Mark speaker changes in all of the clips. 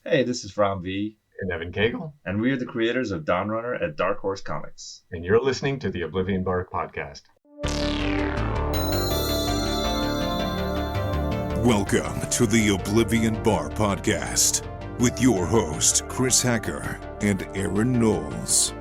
Speaker 1: Hey, this is Ram V,
Speaker 2: And Evan Cagle,
Speaker 1: and we are the creators of Dawn Runner at Dark Horse Comics.
Speaker 2: and you're listening to the Oblivion Bar podcast.
Speaker 3: Welcome to the Oblivion Bar podcast with your host, Chris Hacker and Aaron Knowles.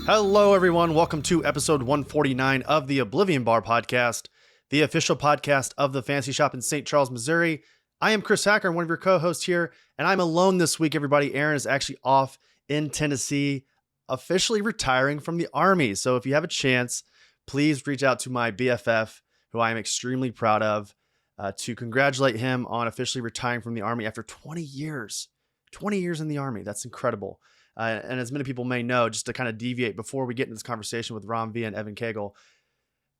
Speaker 4: Hello, everyone. Welcome to episode 149 of the Oblivion Bar podcast, the official podcast of the Fantasy Shop in St. Charles, Missouri. I am Chris Hacker, one of your co-hosts here, and I'm alone this week, everybody. Aaron is actually off in Tennessee, officially retiring from the Army. So if you have a chance, please reach out to my BFF, who I am extremely proud of, to congratulate him on officially retiring from the Army after 20 years. 20 years in the Army. That's incredible. And as many people may know, just to kind of deviate before we get into this conversation with Ram V and Evan Cagle,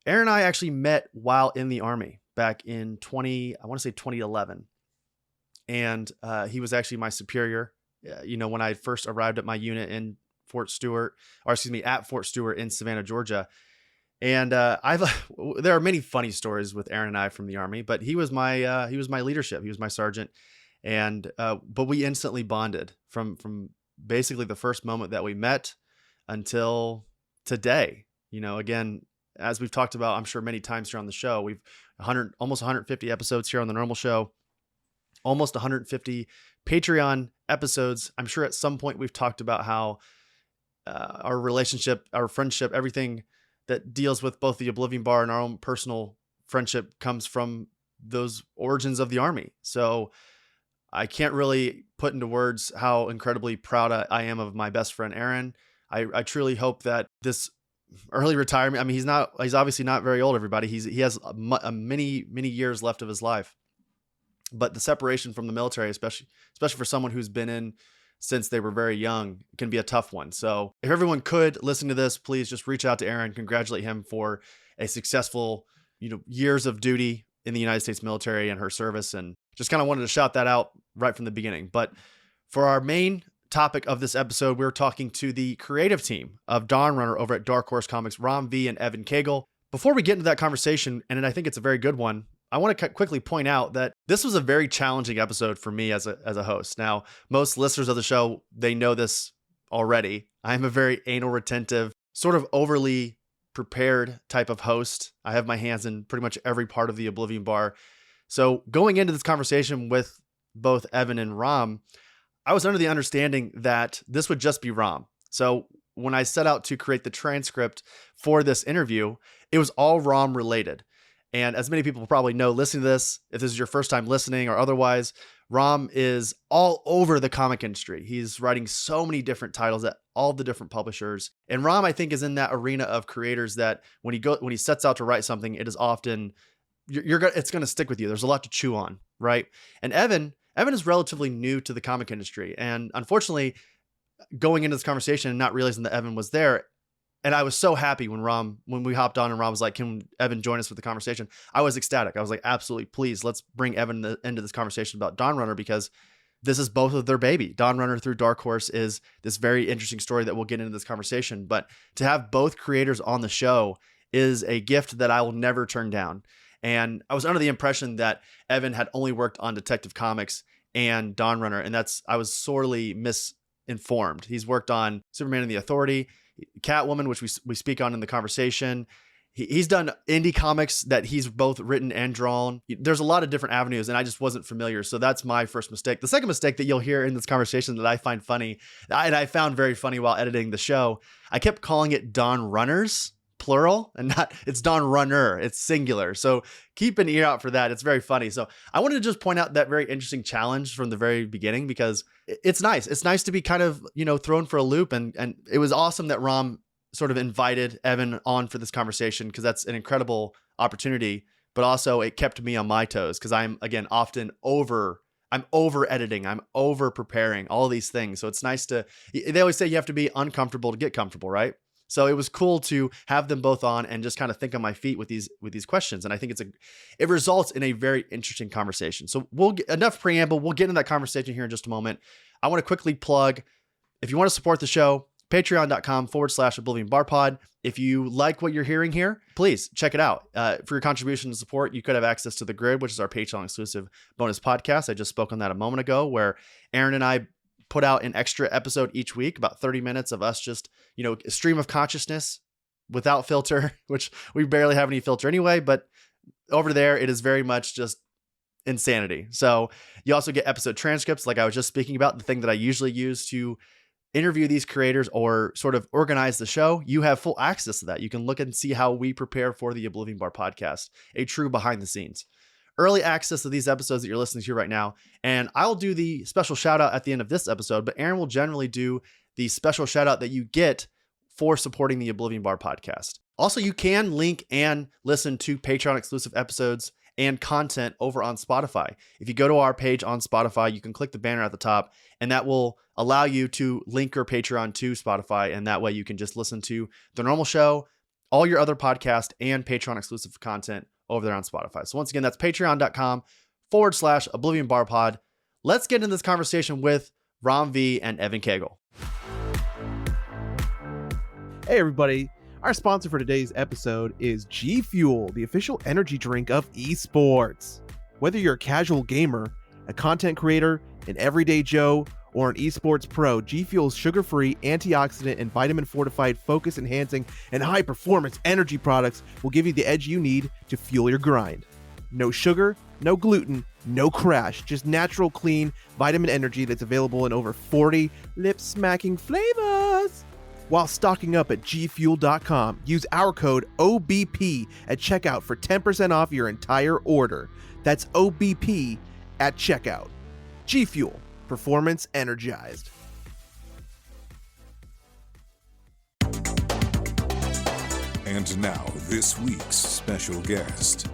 Speaker 4: Aaron and I actually met while in the Army back in 2011. And he was actually my superior, when I first arrived at my unit in at Fort Stewart in Savannah, Georgia. And there are many funny stories with Aaron and I from the Army, but he was my leadership. He was my sergeant. And but we instantly bonded from basically the first moment that we met until today. Again, as we've talked about, I'm sure many times here on the show, we've almost 150 episodes here on the normal show, almost 150 Patreon episodes. I'm sure at some point we've talked about how our relationship, our friendship, everything that deals with both the Oblivion Bar and our own personal friendship comes from those origins of the Army. So I can't really put into words how incredibly proud I am of my best friend, Aaron. I truly hope that this early retirement, I mean, he's obviously not very old, everybody. He has many years left of his life, but the separation from the military, especially for someone who's been in since they were very young, can be a tough one. So if everyone could listen to this, please just reach out to Aaron, congratulate him for a successful, years of duty in the United States military and her service, and just kind of wanted to shout that out right from the beginning. But for our main topic of this episode, we're talking to the creative team of Dawn Runner over at Dark Horse Comics, Ram V and Evan Cagle. Before we get into that conversation, and I think it's a very good one, I want to quickly point out that this was a very challenging episode for me as a host. Now, most listeners of the show, they know this already. I'm a very anal retentive, sort of overly prepared type of host. I have my hands in pretty much every part of the Oblivion Bar. So going into this conversation with both Evan and Ram, I was under the understanding that this would just be Ram. So when I set out to create the transcript for this interview, it was all Ram related. And as many people probably know listening to this, if this is your first time listening or otherwise, Ram is all over the comic industry. He's writing so many different titles at all the different publishers. And Ram, I think, is in that arena of creators that when he sets out to write something, it is often it's going to stick with you. There's a lot to chew on, right? And Evan is relatively new to the comic industry. And unfortunately, going into this conversation and not realizing that Evan was there, and I was so happy when we hopped on and Ram was like, "Can Evan join us for the conversation?" I was ecstatic. I was like, absolutely, please, let's bring Evan into this conversation about Dawn Runner, because this is both of their baby. Dawn Runner through Dark Horse is this very interesting story that we'll get into this conversation. But to have both creators on the show is a gift that I will never turn down. And I was under the impression that Evan had only worked on Detective Comics and Dawn Runner, and I was sorely misinformed. He's worked on Superman and the Authority, Catwoman, which we speak on in the conversation. He's done indie comics that he's both written and drawn. There's a lot of different avenues, and I just wasn't familiar. So that's my first mistake. The second mistake that you'll hear in this conversation that I find funny, and I found very funny while editing the show, I kept calling it Dawn Runners, plural, and it's Dawn Runner, it's singular. So keep an ear out for that. It's very funny. So I wanted to just point out that very interesting challenge from the very beginning, because it's nice. It's nice to be kind of, thrown for a loop. And it was awesome that Ram sort of invited Evan on for this conversation, because that's an incredible opportunity, but also it kept me on my toes, because I'm, again, often I'm over editing, I'm over preparing, all these things. So it's nice they always say you have to be uncomfortable to get comfortable, right? So it was cool to have them both on and just kind of think on my feet with these questions. And I think it results in a very interesting conversation. So we'll get enough preamble. We'll get into that conversation here in just a moment. I want to quickly plug, if you want to support the show, patreon.com/Oblivion Bar Pod. If you like what you're hearing here, please check it out. For your contribution and support, you could have access to The Grid, which is our Patreon exclusive bonus podcast. I just spoke on that a moment ago, where Aaron and I put out an extra episode each week, about 30 minutes of us just, a stream of consciousness without filter, which we barely have any filter anyway, but over there, it is very much just insanity. So you also get episode transcripts, like I was just speaking about, the thing that I usually use to interview these creators or sort of organize the show. You have full access to that. You can look and see how we prepare for the Oblivion Bar podcast, a true behind the scenes. Early access to these episodes that you're listening to right now. And I'll do the special shout out at the end of this episode, but Aaron will generally do the special shout out that you get for supporting the Oblivion Bar podcast. Also, you can link and listen to Patreon exclusive episodes and content over on Spotify. If you go to our page on Spotify, you can click the banner at the top, and that will allow you to link your Patreon to Spotify. And that way you can just listen to the normal show, all your other podcast and Patreon exclusive content over there on Spotify. So once again, that's patreon.com/Oblivion Bar Pod. Let's get into this conversation with Ram V and Evan Cagle.
Speaker 5: Hey everybody, our sponsor for today's episode is G Fuel, the official energy drink of esports. Whether you're a casual gamer, a content creator, an everyday Joe, or an esports pro, G Fuel's sugar-free, antioxidant, and vitamin-fortified focus-enhancing and high-performance energy products will give you the edge you need to fuel your grind. No sugar, no gluten, no crash, just natural, clean vitamin energy that's available in over 40 lip-smacking flavors. While stocking up at gfuel.com, use our code OBP at checkout for 10% off your entire order. That's OBP at checkout. G Fuel. Performance energized.
Speaker 3: And now, this week's special guest.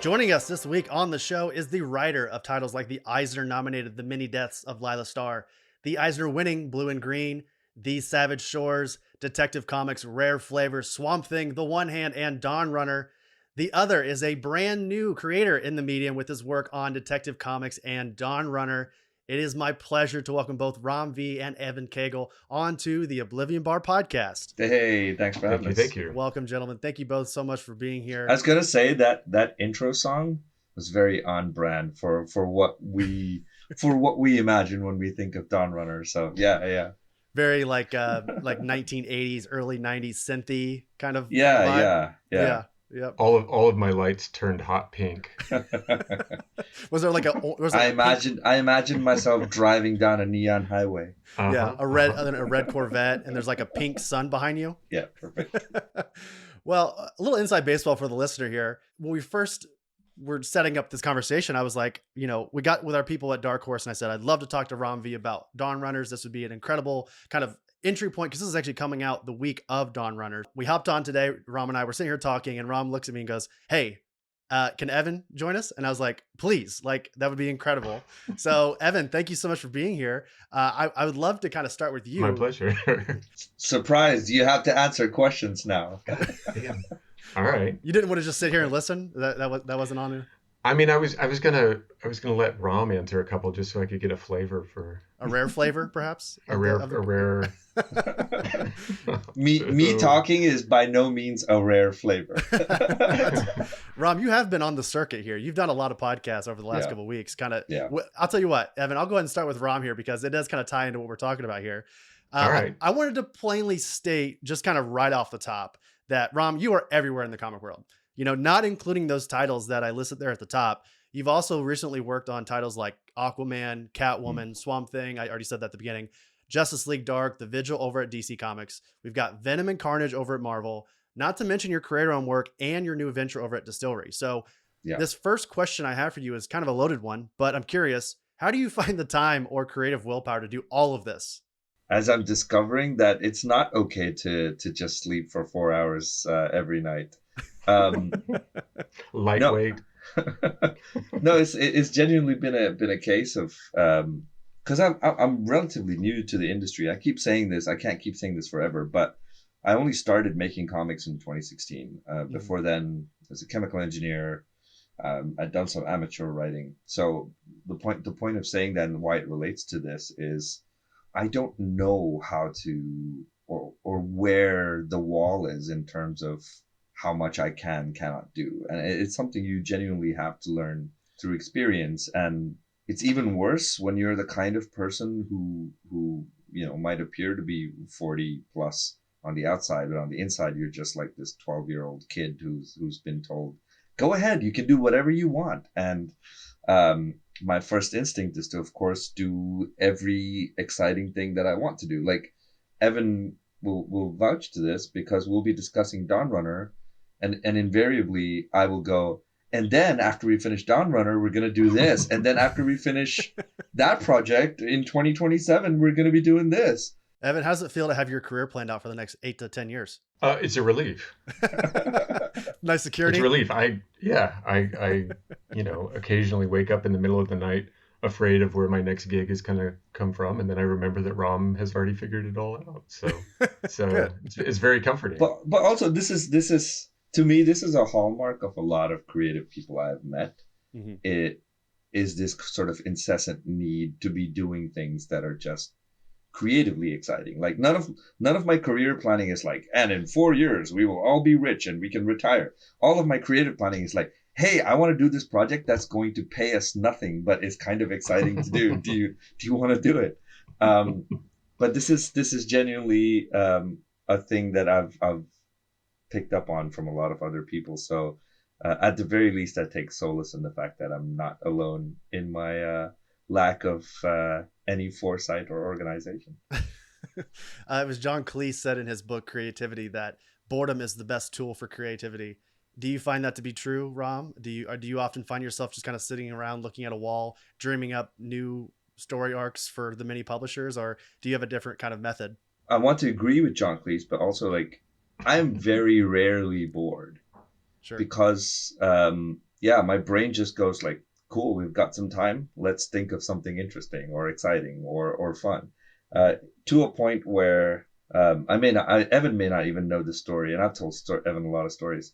Speaker 4: Joining us this week on the show is the writer of titles like the Eisner-nominated The Many Deaths of Lila Starr, the Eisner-winning Blue and Green, The Savage Shores, Detective Comics, Rare Flavor, Swamp Thing, The One Hand, and Dawn Runner. The other is a brand new creator in the medium with his work on Detective Comics and Dawn Runner. It is my pleasure to welcome both Ram V and Evan Cagle onto the Oblivion Bar podcast.
Speaker 1: Hey, thanks for having us.
Speaker 2: Thank you.
Speaker 4: Welcome, gentlemen. Thank you both so much for being here.
Speaker 1: I was gonna say that intro song was very on brand for what we imagine when we think of Dawn Runner. So yeah.
Speaker 4: Very like 1980s, early 90s synthy kind of
Speaker 1: Yeah.
Speaker 4: Yep.
Speaker 2: All of my lights turned hot pink.
Speaker 4: Was there like a?
Speaker 1: I imagine myself driving down a neon highway.
Speaker 2: Uh-huh.
Speaker 4: Yeah, a red Corvette, and there's like a pink sun behind you.
Speaker 1: Yeah, perfect.
Speaker 4: Well, a little inside baseball for the listener here. When we first were setting up this conversation, I was like, we got with our people at Dark Horse, and I said I'd love to talk to Ram V about Dawn Runners. This would be an incredible kind of entry point, because this is actually coming out the week of Dawn Runners. We hopped on today. Ram and I were sitting here talking, and Ram looks at me and goes, "Hey, can Evan join us?" And I was like, "Please, that would be incredible." So Evan, thank you so much for being here. I would love to kind of start with you.
Speaker 2: My pleasure.
Speaker 1: Surprised you have to answer questions now.
Speaker 2: Damn. All right.
Speaker 4: You didn't want to just sit here and listen? That wasn't on there?
Speaker 2: I mean, I was gonna let Ram answer a couple just so I could get a flavor for
Speaker 4: a rare flavor, perhaps.
Speaker 2: a rare.
Speaker 1: Me talking is by no means a rare flavor.
Speaker 4: Ram, you have been on the circuit here. You've done a lot of podcasts over the last couple of weeks. I'll tell you what, Evan. I'll go ahead and start with Ram here because it does kind of tie into what we're talking about here.
Speaker 2: All right.
Speaker 4: I wanted to plainly state, just kind of right off the top, that Ram, you are everywhere in the comic world. Not including those titles that I listed there at the top. You've also recently worked on titles like Aquaman, Catwoman, Swamp Thing. I already said that at the beginning. Justice League Dark, The Vigil over at DC Comics. We've got Venom and Carnage over at Marvel, not to mention your creator-owned work and your new venture over at Distillery. So this first question I have for you is kind of a loaded one, but I'm curious, how do you find the time or creative willpower to do all of this?
Speaker 1: As I'm discovering that it's not okay to just sleep for 4 hours every night.
Speaker 2: Lightweight.
Speaker 1: No, it's genuinely been a case of because I'm relatively new to the industry. I keep saying this. I can't keep saying this forever, but I only started making comics in 2016. Before then, as a chemical engineer, I'd done some amateur writing. So the point of saying that and why it relates to this is I don't know how to or where the wall is in terms of how much I cannot do, and it's something you genuinely have to learn through experience. And it's even worse when you're the kind of person who might appear to be 40 plus on the outside, but on the inside you're just like this 12-year-old kid who's been told, go ahead, you can do whatever you want. And my first instinct is to, of course, do every exciting thing that I want to do. Like Evan will vouch to this because we'll be discussing Dawn Runner, and invariably I will go, and then after we finish Dawn Runner, we're gonna do this, and then after we finish that project in 2027, we're gonna be doing this.
Speaker 4: Evan, how does it feel to have your career planned out for the next 8 to 10 years?
Speaker 2: It's a relief.
Speaker 4: Nice security.
Speaker 2: It's a relief. I occasionally wake up in the middle of the night afraid of where my next gig is going to come from, and then I remember that Rom has already figured it all out. So it's very comforting.
Speaker 1: But also this is to me, this is a hallmark of a lot of creative people I've met.
Speaker 4: Mm-hmm.
Speaker 1: It is this sort of incessant need to be doing things that are just creatively exciting. Like none of my career planning is like, and in 4 years we will all be rich and we can retire. All of my creative planning is like, hey, I want to do this project that's going to pay us nothing, but it's kind of exciting to do. Do you want to do it? But this is genuinely a thing that I've picked up on from a lot of other people. So at the very least, I take solace in the fact that I'm not alone in my lack of any foresight or organization.
Speaker 4: It was John Cleese said in his book Creativity that boredom is the best tool for creativity. Do you find that to be true, Rom? Do you often find yourself just kind of sitting around looking at a wall, dreaming up new story arcs for the mini publishers, or do you have a different kind of method?
Speaker 1: I want to agree with John Cleese, but also like I'm very rarely bored.
Speaker 4: Sure.
Speaker 1: Because my brain just goes like, cool, we've got some time. Let's think of something interesting or exciting or fun. To a point where Evan may not even know the story, and I've told Evan a lot of stories.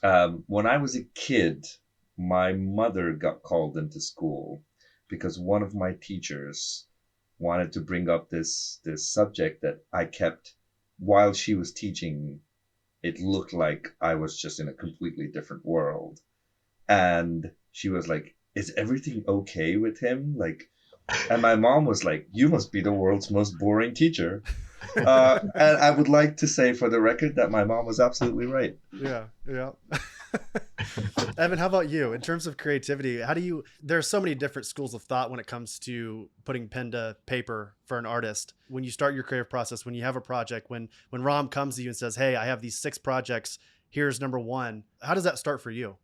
Speaker 1: When I was a kid, my mother got called into school because one of my teachers wanted to bring up this subject that I kept while she was teaching. It looked like I was just in a completely different world. And she was like, is everything okay with him? Like, and my mom was like, you must be the world's most boring teacher. And I would like to say for the record that my mom was absolutely right.
Speaker 4: Yeah. Evan, how about you? In terms of creativity, there are so many different schools of thought when it comes to putting pen to paper for an artist. When you start your creative process, when you have a project, when Rom comes to you and says, hey, I have these 6 projects, here's number 1. How does that start for you?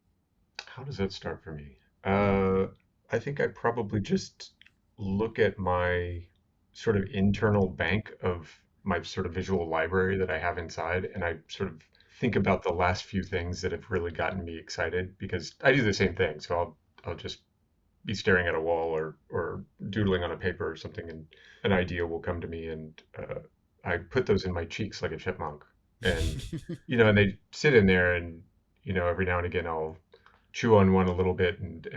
Speaker 2: How does that start for me? I think I probably just look at my sort of internal bank of my sort of visual library that I have inside, and I sort of think about the last few things that have really gotten me excited, because I do the same thing. So I'll just be staring at a wall or doodling on a paper or something, and an idea will come to me, and I put those in my cheeks like a chipmunk, and and they sit in there, and every now and again I'll chew on one a little bit, and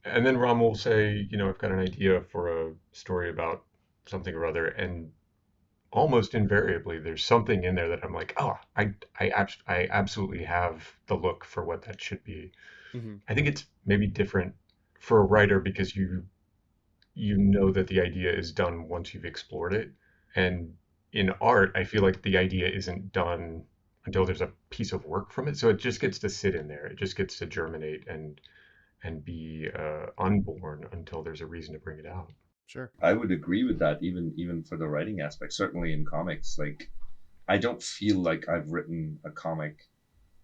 Speaker 2: then Ram will say, I've got an idea for a story about something or other, and almost invariably there's something in there that I'm like, oh, I absolutely have the look for what that should be.
Speaker 4: Mm-hmm.
Speaker 2: I think it's maybe different for a writer because you know that the idea is done once you've explored it, and in art I feel like the idea isn't done until there's a piece of work from it, so it just gets to sit in there, it just gets to germinate and be unborn until there's a reason to bring it out.
Speaker 4: Sure.
Speaker 1: I would agree with that, even for the writing aspect. Certainly in comics, like I don't feel like I've written a comic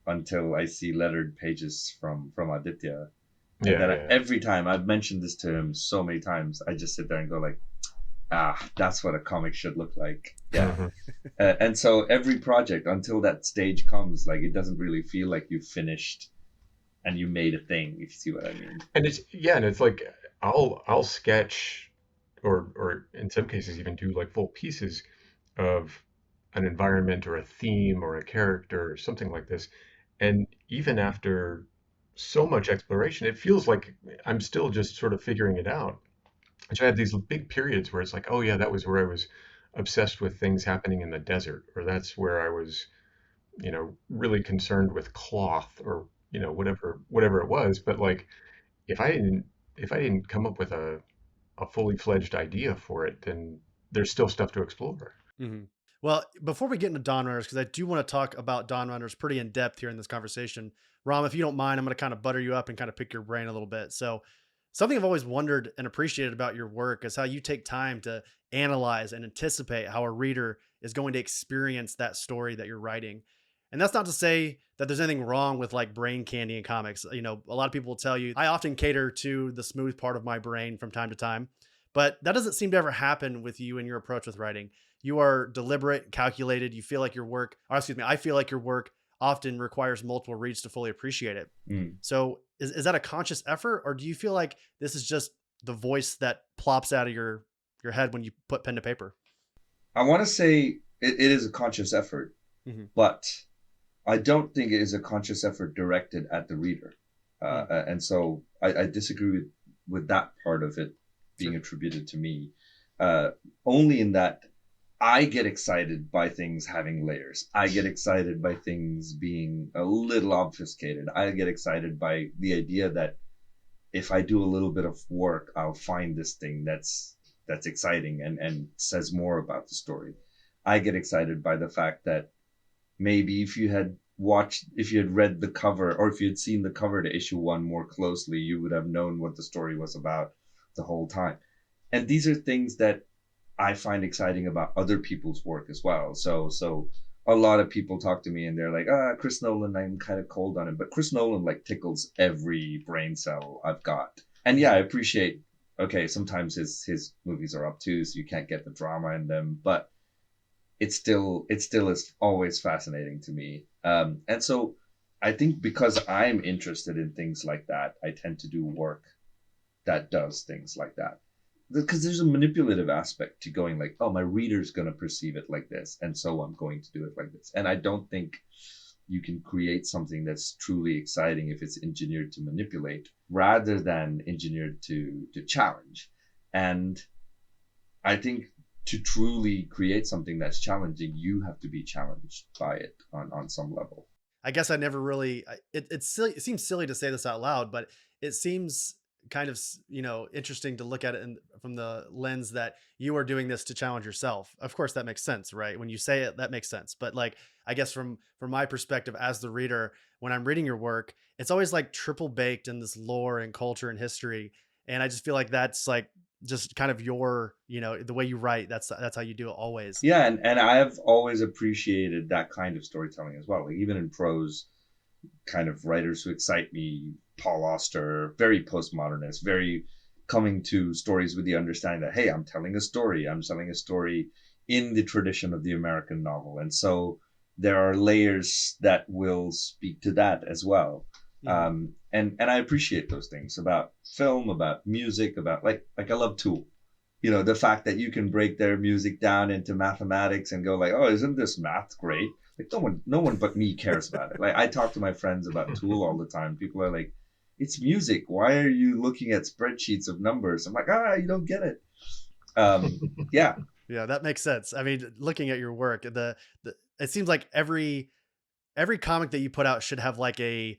Speaker 1: until I see lettered pages from Aditya. Every time, I've mentioned this to him so many times, I just sit there and go like, that's what a comic should look like. Yeah.
Speaker 2: Mm-hmm.
Speaker 1: And so every project until that stage comes, like it doesn't really feel like you've finished and you made a thing, if you see what I mean.
Speaker 2: And it's like I'll sketch or in some cases even do like full pieces of an environment or a theme or a character or something like this. And even after so much exploration, it feels like I'm still just sort of figuring it out. So I have these big periods where it's like, oh yeah, that was where I was obsessed with things happening in the desert, or that's where I was, really concerned with cloth, or whatever it was. But like, if I didn't if I didn't come up with a fully fledged idea for it, then there's still stuff to explore.
Speaker 4: Mm-hmm. Well, before we get into Dawn Runners, because I do want to talk about Dawn Runners pretty in depth here in this conversation, Ram, if you don't mind, I'm going to kind of butter you up and kind of pick your brain a little bit. So, something I've always wondered and appreciated about your work is how you take time to analyze and anticipate how a reader is going to experience that story that you're writing. And that's not to say that there's anything wrong with like brain candy in comics. You know, a lot of people will tell you I often cater to the smooth part of my brain from time to time, but that doesn't seem to ever happen with you and your approach with writing. You are deliberate, calculated. You feel like your work, or excuse me, I feel like your work often requires multiple reads to fully appreciate it. So is that a conscious effort, or do you feel like this is just the voice that plops out of your head when you put pen to paper?
Speaker 1: I want to say it is a conscious effort, but I don't think it is a conscious effort directed at the reader. And so I disagree with that part of it being attributed to me, only in that I get excited by things having layers. I get excited by things being a little obfuscated. I get excited by the idea that if I do a little bit of work, I'll find this thing that's exciting and says more about the story. I get excited by the fact that maybe if you had read the cover, or if you had seen the cover to issue 1 more closely, you would have known what the story was about the whole time. And these are things that I find exciting about other people's work as well. So a lot of people talk to me and they're like, Chris Nolan, I'm kind of cold on him. But Chris Nolan like tickles every brain cell I've got. And yeah, I appreciate, okay, sometimes his movies are obtuse, you can't get the drama in them, but it still is always fascinating to me. And so I think because I'm interested in things like that, I tend to do work that does things like that. Because there's a manipulative aspect to going like, oh, my reader's going to perceive it like this, and so I'm going to do it like this. And I don't think you can create something that's truly exciting if it's engineered to manipulate rather than engineered to challenge. And I think to truly create something that's challenging, you have to be challenged by it on some level.
Speaker 4: I guess I never really, it's silly. It seems silly to say this out loud, but it seems kind of, interesting to look at it from the lens that you are doing this to challenge yourself. Of course, that makes sense, right? When you say it, that makes sense. But like, I guess from my perspective as the reader, when I'm reading your work, it's always like triple baked in this lore and culture and history. And I just feel like that's like just kind of your, the way you write, that's how you do it always.
Speaker 1: Yeah. And I've always appreciated that kind of storytelling as well. Like even in prose, kind of writers who excite me, Paul Auster, very postmodernist, very coming to stories with the understanding that, hey, I'm telling a story. I'm telling a story in the tradition of the American novel. And so there are layers that will speak to that as well. And I appreciate those things about film, about music, about like I love Tool. The fact that you can break their music down into mathematics and go like, oh, isn't this math great? Like no one but me cares about it. Like I talk to my friends about Tool all the time. People are like, it's music. Why are you looking at spreadsheets of numbers? I'm like, you don't get it. Yeah.
Speaker 4: Yeah, that makes sense. I mean, looking at your work, it seems like every comic that you put out should have like a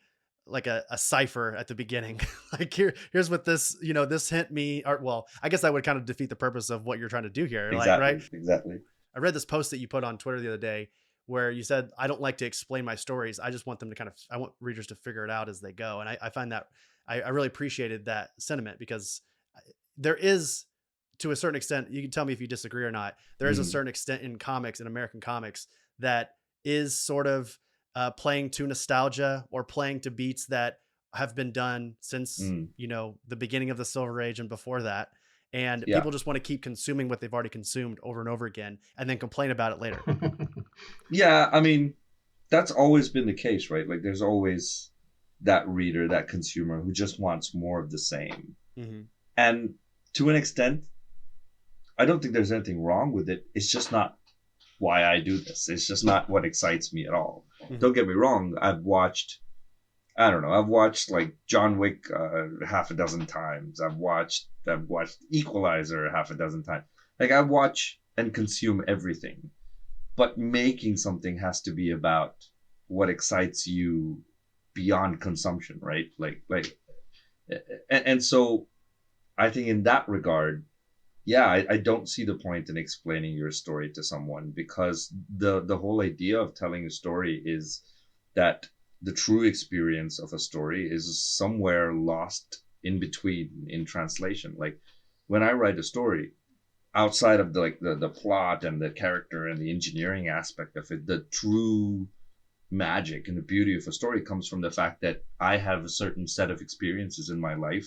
Speaker 4: cipher at the beginning. Like here's what this, this hint me, or well, I guess that would kind of defeat the purpose of what you're trying to do here.
Speaker 1: Exactly,
Speaker 4: like, right?
Speaker 1: Exactly.
Speaker 4: I read this post that you put on Twitter the other day where you said, I don't like to explain my stories. I just want them to I want readers to figure it out as they go. And I find that I really appreciated that sentiment, because there is, to a certain extent, you can tell me if you disagree or not, there is a certain extent in comics, in American comics, that is sort of playing to nostalgia or playing to beats that have been done since, the beginning of the Silver Age and before that. And people just want to keep consuming what they've already consumed over and over again and then complain about it later.
Speaker 1: Yeah, I mean, that's always been the case, right? Like there's always that reader, that consumer who just wants more of the same. And to an extent, I don't think there's anything wrong with it. It's just not why I do this. It's just not what excites me at all. Don't get me wrong. I've watched like John Wick half a dozen times. I've watched Equalizer half a dozen times. Like, I watch and consume everything. But making something has to be about what excites you beyond consumption, right? And so I think in that regard, yeah, I don't see the point in explaining your story to someone, because the whole idea of telling a story is that the true experience of a story is somewhere lost in between in translation. Like, when I write a story, outside of the plot and the character and the engineering aspect of it, the true magic and the beauty of a story comes from the fact that I have a certain set of experiences in my life,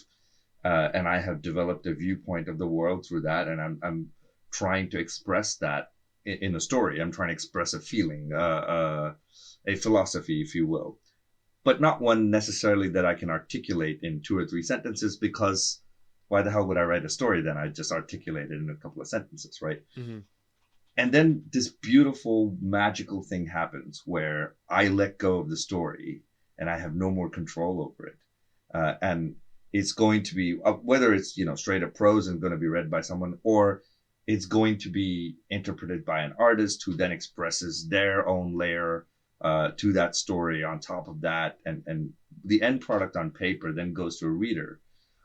Speaker 1: and I have developed a viewpoint of the world through that, and I'm trying to express that in a story. I'm trying to express a feeling, a philosophy, if you will, but not one necessarily that I can articulate in 2 or 3 sentences, because why the hell would I write a story then? I just articulate it in a couple of sentences, right? Mm-hmm. And then this beautiful, magical thing happens where I let go of the story and I have no more control over it. And it's going to be, whether it's, straight up prose and going to be read by someone, or it's going to be interpreted by an artist who then expresses their own layer to that story on top of that. And the end product on paper then goes to a reader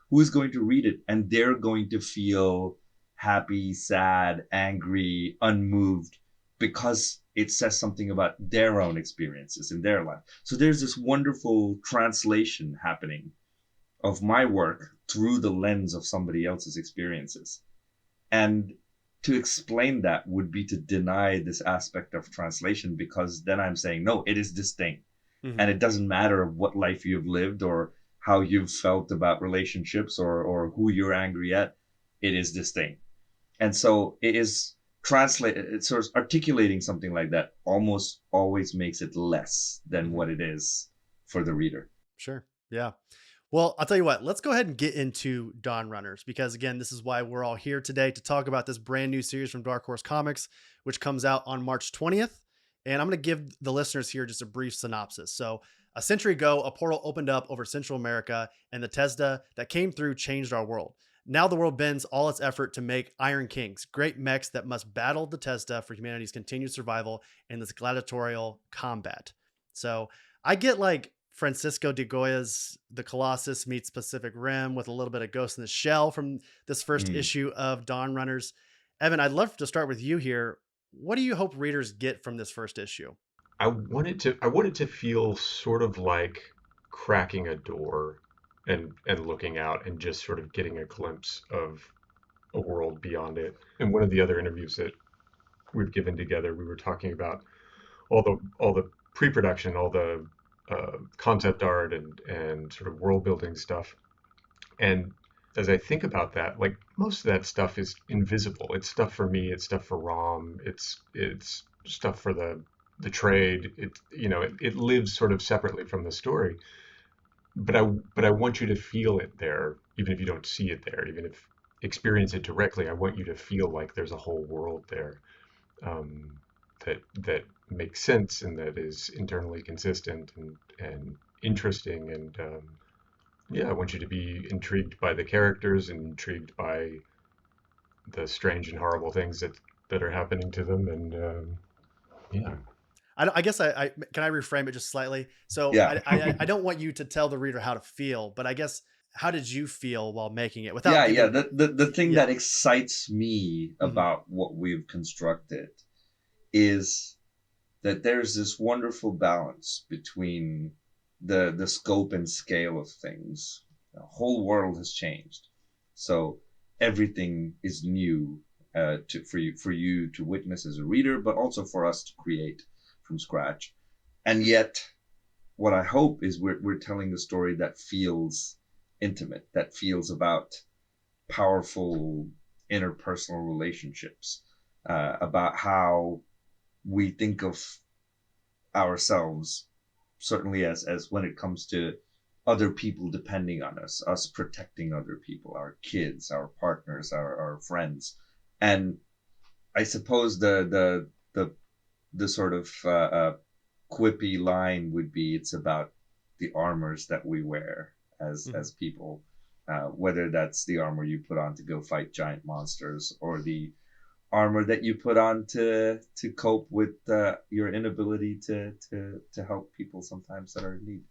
Speaker 1: who is going to read it, and they're going to feel happy, sad, angry, unmoved, because it says something about their own experiences in their life. So there's this wonderful translation happening of my work through the lens of somebody else's experiences. And to explain that would be to deny this aspect of translation, because then I'm saying, no, it is distinct. Mm-hmm. And it doesn't matter what life you've lived or how you've felt about relationships or who you're angry at. It is distinct. And so it is it's sort of articulating something like that almost always makes it less than what it is for the reader.
Speaker 4: Sure. Yeah. Well, I'll tell you what, let's go ahead and get into Dawn Runners, because again, this is why we're all here today, to talk about this brand new series from Dark Horse Comics, which comes out on March 20th. And I'm going to give the listeners here just a brief synopsis. So, a century ago, a portal opened up over Central America, and the Tesda that came through changed our world. Now the world bends all its effort to make Iron Kings, great mechs that must battle the Tesda for humanity's continued survival in this gladiatorial combat. So I get like Francisco de Goya's The Colossus meets Pacific Rim with a little bit of Ghost in the Shell from this first issue of Dawn Runners. Evan, I'd love to start with you here. What do you hope readers get from this first issue?
Speaker 2: I want it to feel sort of like cracking a door and looking out and just sort of getting a glimpse of a world beyond it. In one of the other interviews that we've given together, we were talking about all the pre-production, all the concept art and sort of world building stuff. And as I think about that, like, most of that stuff is invisible. It's stuff for me. It's stuff for Rom. It's stuff for the trade. It lives sort of separately from the story. But I want you to feel it there, even if you don't see it there, even if experience it directly. I want you to feel like there's a whole world there that makes sense and that is internally consistent and interesting. And I want you to be intrigued by the characters and intrigued by the strange and horrible things that are happening to them. And
Speaker 4: I guess I can I reframe it just slightly. So
Speaker 1: yeah.
Speaker 4: I don't want you to tell the reader how to feel, but I guess, how did you feel while making it? Without
Speaker 1: the thing that excites me about what we've constructed is that there's this wonderful balance between the scope and scale of things. The whole world has changed, so everything is new for you to witness as a reader, but also for us to create from scratch. And yet, what I hope is we're telling a story that feels intimate, that feels about powerful interpersonal relationships, about how we think of ourselves, certainly as when it comes to other people depending on us protecting other people, our kids, our partners, our friends, And I suppose the sort of quippy line would be, it's about the armors that we wear as people, whether that's the armor you put on to go fight giant monsters, or the armor that you put on to cope with your inability to help people sometimes that are in need.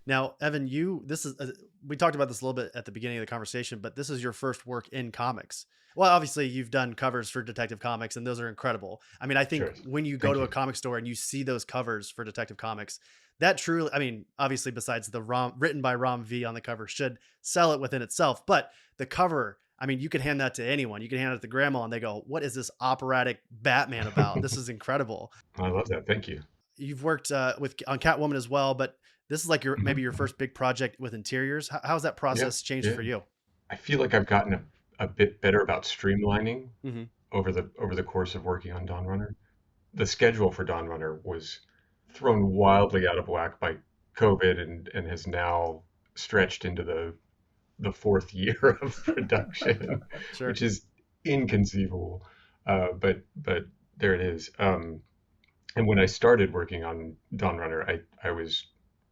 Speaker 4: Now, Evan, we talked about this a little bit at the beginning of the conversation, but this is your first work in comics. Well, obviously you've done covers for Detective Comics and those are incredible. I mean, I think
Speaker 2: Sure.
Speaker 4: when you go
Speaker 2: Thank
Speaker 4: to a
Speaker 2: you.
Speaker 4: comic store and you see those covers for Detective Comics, that truly, I mean, obviously besides the written by Rom V on the cover should sell it within itself, but the cover, I mean, you could hand that to anyone. You can hand it to grandma and they go, "What is this operatic Batman about? This is incredible."
Speaker 2: I love that. Thank you.
Speaker 4: You've worked on Catwoman as well, but this is like maybe your
Speaker 2: Mhm.
Speaker 4: first big project with interiors. How's that
Speaker 2: Yeah,
Speaker 4: process changed
Speaker 2: yeah.
Speaker 4: for you?
Speaker 2: I feel like I've gotten a bit better about streamlining
Speaker 4: Hmm.
Speaker 2: over the course of working on Dawn Runner. The schedule for Dawn Runner was thrown wildly out of whack by COVID and has now stretched into the fourth year of production,
Speaker 4: Sure.
Speaker 2: which is inconceivable. But there it is. And when I started working on Dawn Runner, I was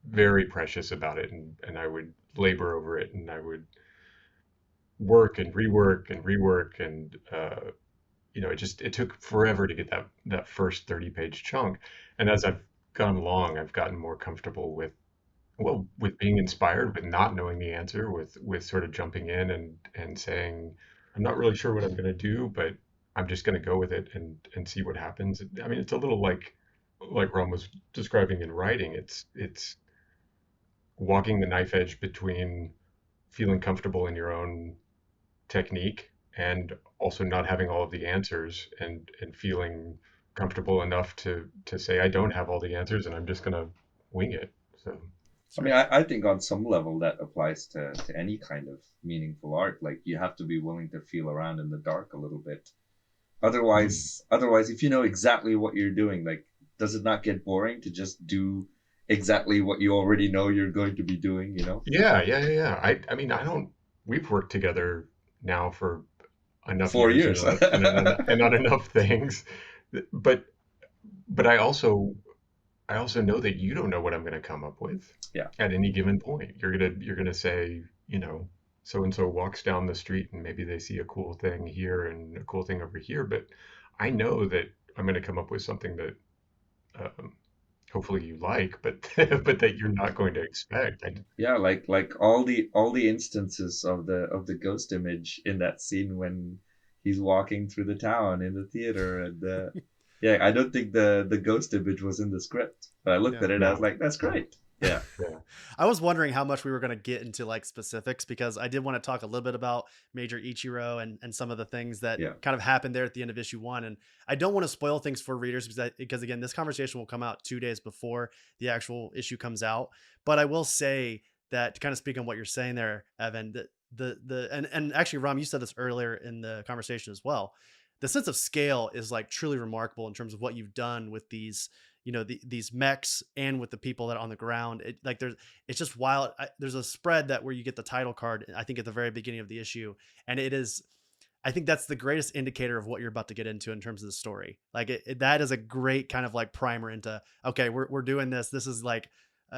Speaker 2: very precious about it, and I would labor over it, and I would work and rework and rework, and it took forever to get that first 30-page chunk. And as I've gone along, I've gotten more comfortable with being inspired, with not knowing the answer, with sort of jumping in and saying, I'm not really sure what I'm going to do, but I'm just going to go with it and see what happens. I mean, it's a little like Ron was describing in writing. It's walking the knife edge between feeling comfortable in your own technique and also not having all of the answers, and feeling comfortable enough to say, I don't have all the answers and I'm just going to wing it. So
Speaker 1: I mean, I think on some level that applies to any kind of meaningful art. Like, you have to be willing to feel around in the dark a little bit.
Speaker 2: mm.
Speaker 1: Otherwise, if you know exactly what you're doing, like, does it not get boring to just do exactly what you already know you're going to be doing, you know?
Speaker 2: Yeah. I mean, I don't. We've worked together now for enough
Speaker 1: Four
Speaker 2: years
Speaker 1: years.
Speaker 2: and on enough things, but I also know that you don't know what I'm going to come up with
Speaker 1: Yeah.
Speaker 2: at any given point. You're gonna say, so and so walks down the street and maybe they see a cool thing here and a cool thing over here, but I know that I'm going to come up with something that um, hopefully you like, but but that you're not going to expect.
Speaker 1: Yeah, like all the instances of the ghost image in that scene when he's walking through the town in the theater, and yeah, I don't think the ghost image was in the script, but I looked
Speaker 4: Yeah.
Speaker 1: at it, I was
Speaker 2: No,
Speaker 1: like, that's
Speaker 2: no,
Speaker 1: great. Yeah.
Speaker 2: yeah.
Speaker 4: I was wondering how much we were going to get into like specifics because I did want to talk a little bit about Major Ichiro and some of the things that
Speaker 1: Yeah.
Speaker 4: kind of happened there at the end of issue 1. And I don't want to spoil things for readers because again, this conversation will come out 2 days before the actual issue comes out. But I will say that to kind of speak on what you're saying there, Evan, that and actually, Ram, you said this earlier in the conversation as well. The sense of scale is like truly remarkable in terms of what you've done with these, these mechs and with the people that are on the ground. It's just wild. There's a spread that where you get the title card, I think at the very beginning of the issue. And it is, I think that's the greatest indicator of what you're about to get into in terms of the story. Like that is a great kind of like primer into, okay, we're doing this. This is like,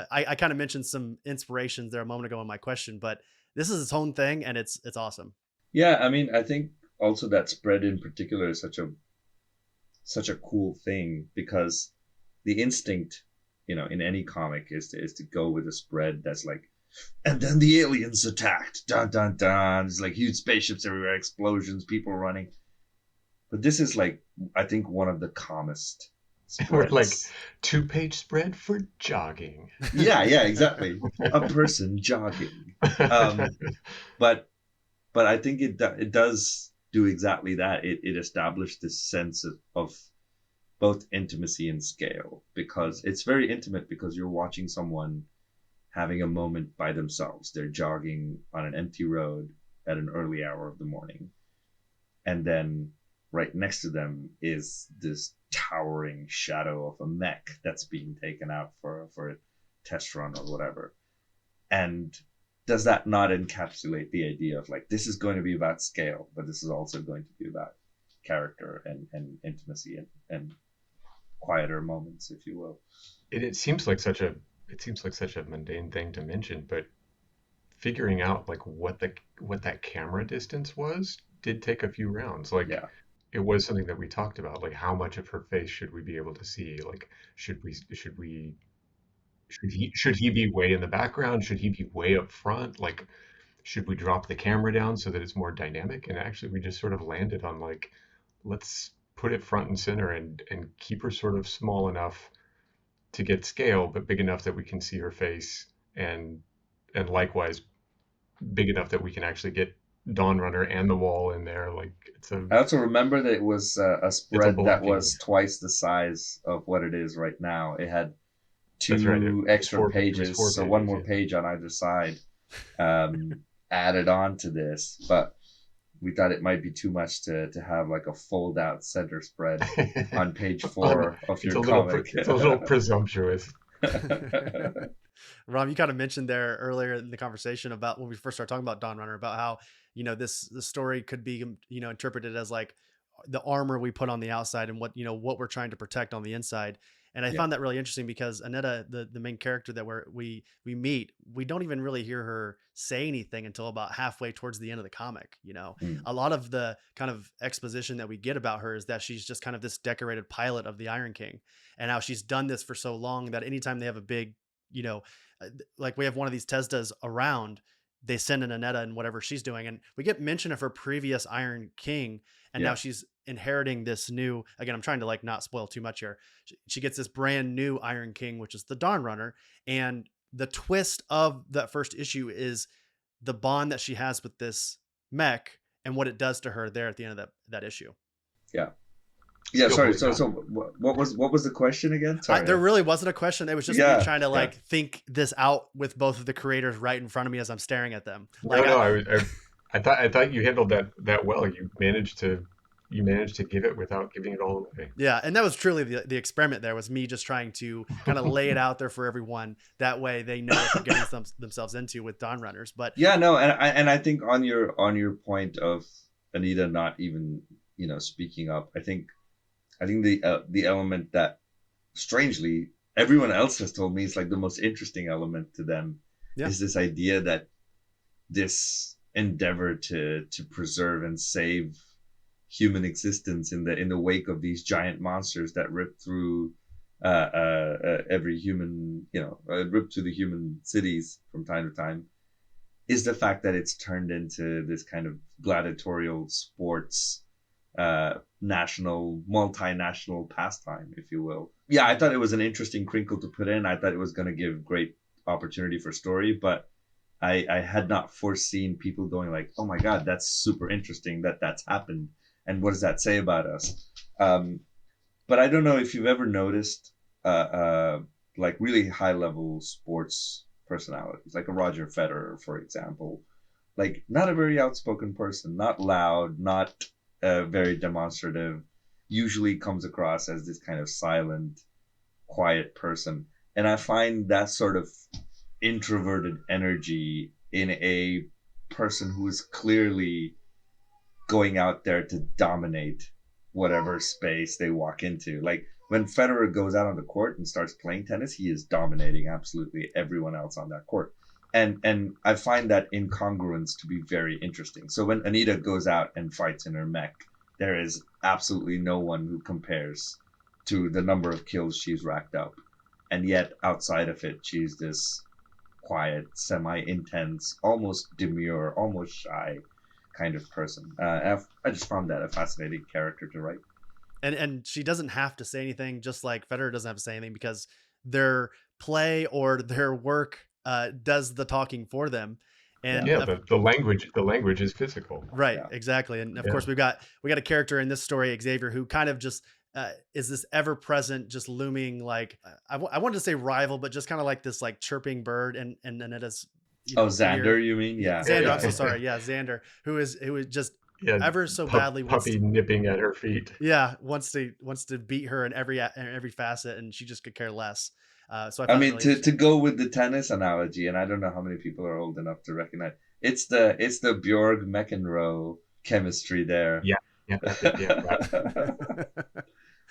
Speaker 4: I kind of mentioned some inspirations there a moment ago in my question, but this is its own thing and it's awesome.
Speaker 1: Yeah, I mean, I think also that spread in particular is such a cool thing, because the instinct, in any comic is to go with a spread that's like, and then the aliens attacked, dun dun dun. There's like huge spaceships everywhere, explosions, people running. But this is like, I think, one of the calmest
Speaker 2: Or like
Speaker 1: spreads.
Speaker 2: 2-page spread for jogging.
Speaker 1: Yeah, exactly. A person jogging. Um, but I think it does do exactly that. It established this sense of both intimacy and scale, because it's very intimate because you're watching someone having a moment by themselves. They're jogging on an empty road at an early hour of the morning, and then right next to them is this towering shadow of a mech that's being taken out for a test run or whatever. And does that not encapsulate the idea of like, this is going to be about scale, but this is also going to be about character and intimacy and quieter moments, if you will.
Speaker 2: It seems like such a mundane thing to mention, but figuring out like what that camera distance was did take a few rounds. Like
Speaker 1: Yeah.
Speaker 2: it was something that we talked about, like how much of her face should we be able to see? Like should he be way in the background? Should he be way up front? Like should we drop the camera down so that it's more dynamic? And actually we just sort of landed on like let's put it front and center and keep her sort of small enough to get scale, but big enough that we can see her face, and likewise big enough that we can actually get Dawn Runner and the wall in there. Like
Speaker 1: I also remember that it was a spread that
Speaker 2: blocking.
Speaker 1: was twice the size of what it is right now. It had
Speaker 2: That's right. It
Speaker 1: two
Speaker 2: was
Speaker 1: extra
Speaker 2: four
Speaker 1: pages, so one more page on either side added on to this. But we thought it might be too much to have like a fold out center spread on page 4 of your comic.
Speaker 2: It's a little presumptuous.
Speaker 4: Rom, you kind of mentioned there earlier in the conversation about when we first started talking about Dawn Runner, about how, this story could be, interpreted as like the armor we put on the outside and what we're trying to protect on the inside. And I found that really interesting because Aneta, the main character that we meet, we don't even really hear her say anything until about halfway towards the end of the comic. A lot of the kind of exposition that we get about her is that she's just kind of this decorated pilot of the Iron King, and how she's done this for so long that anytime they have a big, like we have one of these Tesdas around, they send an Aneta and whatever she's doing. And we get mention of her previous Iron King, and now she's inheriting this new, again, I'm trying to like not spoil too much here. She gets this brand new Iron King, which is the Dawn Runner. And the twist of that first issue is the bond that she has with this mech and what it does to her there at the end of that issue.
Speaker 1: Yeah. Yeah, sorry. So what was the question again? Sorry.
Speaker 4: There really wasn't a question. It was just me trying to think this out with both of the creators right in front of me as I'm staring at them.
Speaker 2: I thought you handled that well. You managed to give it without giving it all away.
Speaker 4: Yeah, and that was truly the experiment. There was me just trying to kind of lay it out there for everyone. That way they know what they're getting themselves into with Dawn Runners. But
Speaker 1: yeah, no, and I think on your point of Aneta not even speaking up, I think the element that strangely everyone else has told me is like the most interesting element to them is this idea that this endeavor to preserve and save human existence in the wake of these giant monsters that rip through every human, rip through the human cities from time to time, is the fact that it's turned into this kind of gladiatorial sports multinational pastime, if you will. Yeah, I thought it was an interesting crinkle to put in. I thought it was going to give great opportunity for story, but I had not foreseen people going like, oh my God, that's super interesting that's happened. And what does that say about us? But I don't know if you've ever noticed like really high level sports personalities, like a Roger Federer, for example, like not a very outspoken person, not loud, not very demonstrative, usually comes across as this kind of silent, quiet person. And I find that sort of introverted energy in a person who is clearly going out there to dominate whatever space they walk into. Like when Federer goes out on the court and starts playing tennis, he is dominating absolutely everyone else on that court. And I find that incongruence to be very interesting. So when Aneta goes out and fights in her mech, there is absolutely no one who compares to the number of kills she's racked up. And yet outside of it, she's this quiet, semi-intense, almost demure, almost shy kind of person. I just found that a fascinating character to write.
Speaker 4: And she doesn't have to say anything, just like Federer doesn't have to say anything, because their play or their work does the talking for them. And
Speaker 2: the language is physical.
Speaker 4: Right. Yeah. Exactly. And of course we got a character in this story, Xavier, who kind of just is this ever present, just looming, like, I wanted to say rival, but just kind of like this, like chirping bird. And it is,
Speaker 1: Xander, you mean? Yeah.
Speaker 4: Xander. I'm so sorry. Yeah. Xander, who is just ever so badly
Speaker 2: puppy nipping at her feet.
Speaker 4: Yeah. Wants to beat her in every facet. And she just could care less. So
Speaker 1: I mean, really to go with the tennis analogy, and I don't know how many people are old enough to recognize it's the Bjorg McEnroe chemistry there.
Speaker 2: Yeah. Yeah, that's it. Yeah, that.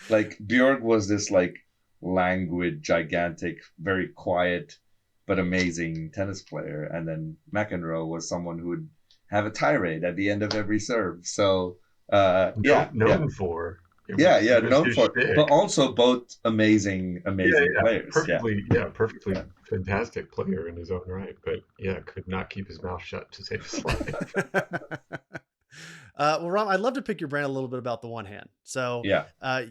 Speaker 1: Like Bjorg was this like languid, gigantic, very quiet but amazing tennis player, and then McEnroe was someone who would have a tirade at the end of every serve. So
Speaker 2: Known for. It
Speaker 1: yeah,
Speaker 2: was
Speaker 1: known
Speaker 2: his
Speaker 1: for, but
Speaker 2: shtick.
Speaker 1: also both amazing,
Speaker 2: Yeah,
Speaker 1: amazing
Speaker 2: yeah,
Speaker 1: players.
Speaker 2: perfectly
Speaker 1: Yeah.
Speaker 2: fantastic player in his own right, but yeah, could not keep his mouth shut to save his life.
Speaker 4: Well, Ron, I'd love to pick your brain a little bit about the one hand. So,
Speaker 1: Yeah.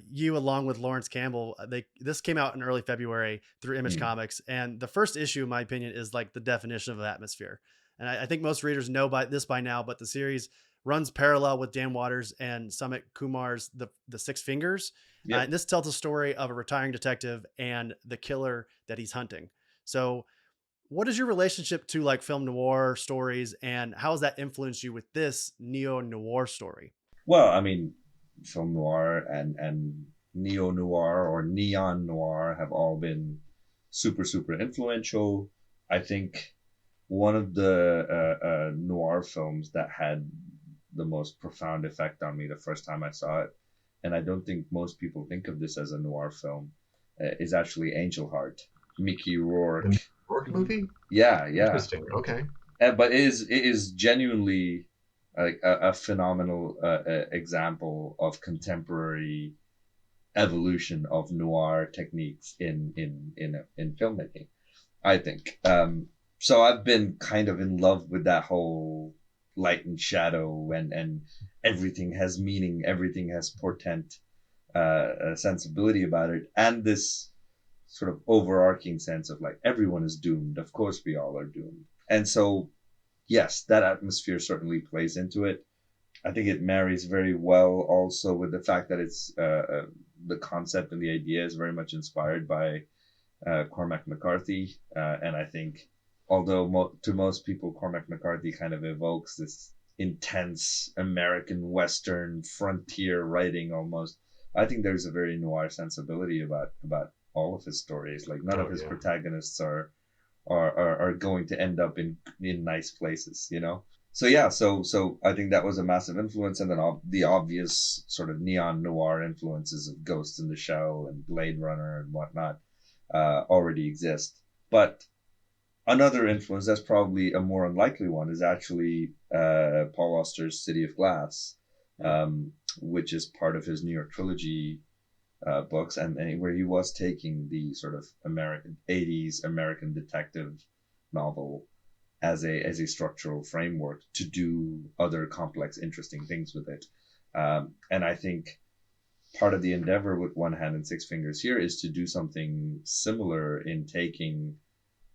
Speaker 4: you, along with Lawrence Campbell, this came out in early February through Image
Speaker 1: Mm.
Speaker 4: Comics, and the first issue, in my opinion, is like the definition of atmosphere. And I think most readers know by now, but the series runs parallel with Dan Waters and Sumit Kumar's the Six Fingers.
Speaker 1: Yep.
Speaker 4: And this tells a story of a retiring detective and the killer that he's hunting. So, what is your relationship to like film noir stories, and how has that influenced you with this neo noir story?
Speaker 1: Well, I mean, film noir and neo noir or neon noir have all been super, super influential. I think one of the noir films that had the most profound effect on me the first time I saw it, and I don't think most people think of this as a noir film, is actually Angel Heart. Mickey Rourke.
Speaker 2: The Rourke movie?
Speaker 1: Yeah.
Speaker 2: Interesting. Okay.
Speaker 1: But it is genuinely like a phenomenal example of contemporary evolution of noir techniques in filmmaking, I think. So I've been kind of in love with that whole light and shadow, and everything has meaning, everything has portent, a sensibility about it, and this sort of overarching sense of like everyone is doomed. Of course, we all are doomed, and so yes, that atmosphere certainly plays into it. I think it marries very well also with the fact that it's the concept and the idea is very much inspired by Cormac McCarthy, and I think although to most people Cormac McCarthy kind of evokes this intense American Western frontier writing almost, I think there's a very noir sensibility about all of his stories. Like none of his protagonists are going to end up in nice places, you know. So yeah, so I think that was a massive influence, and then the obvious sort of neon noir influences of Ghost in the Shell and Blade Runner and whatnot already exist. But another influence that's probably a more unlikely one is actually Paul Auster's City of Glass, which is part of his New York trilogy books, and where he was taking the sort of American 80s American detective novel as a structural framework to do other complex, interesting things with it. And I think part of the endeavor with One Hand and Six Fingers here is to do something similar in taking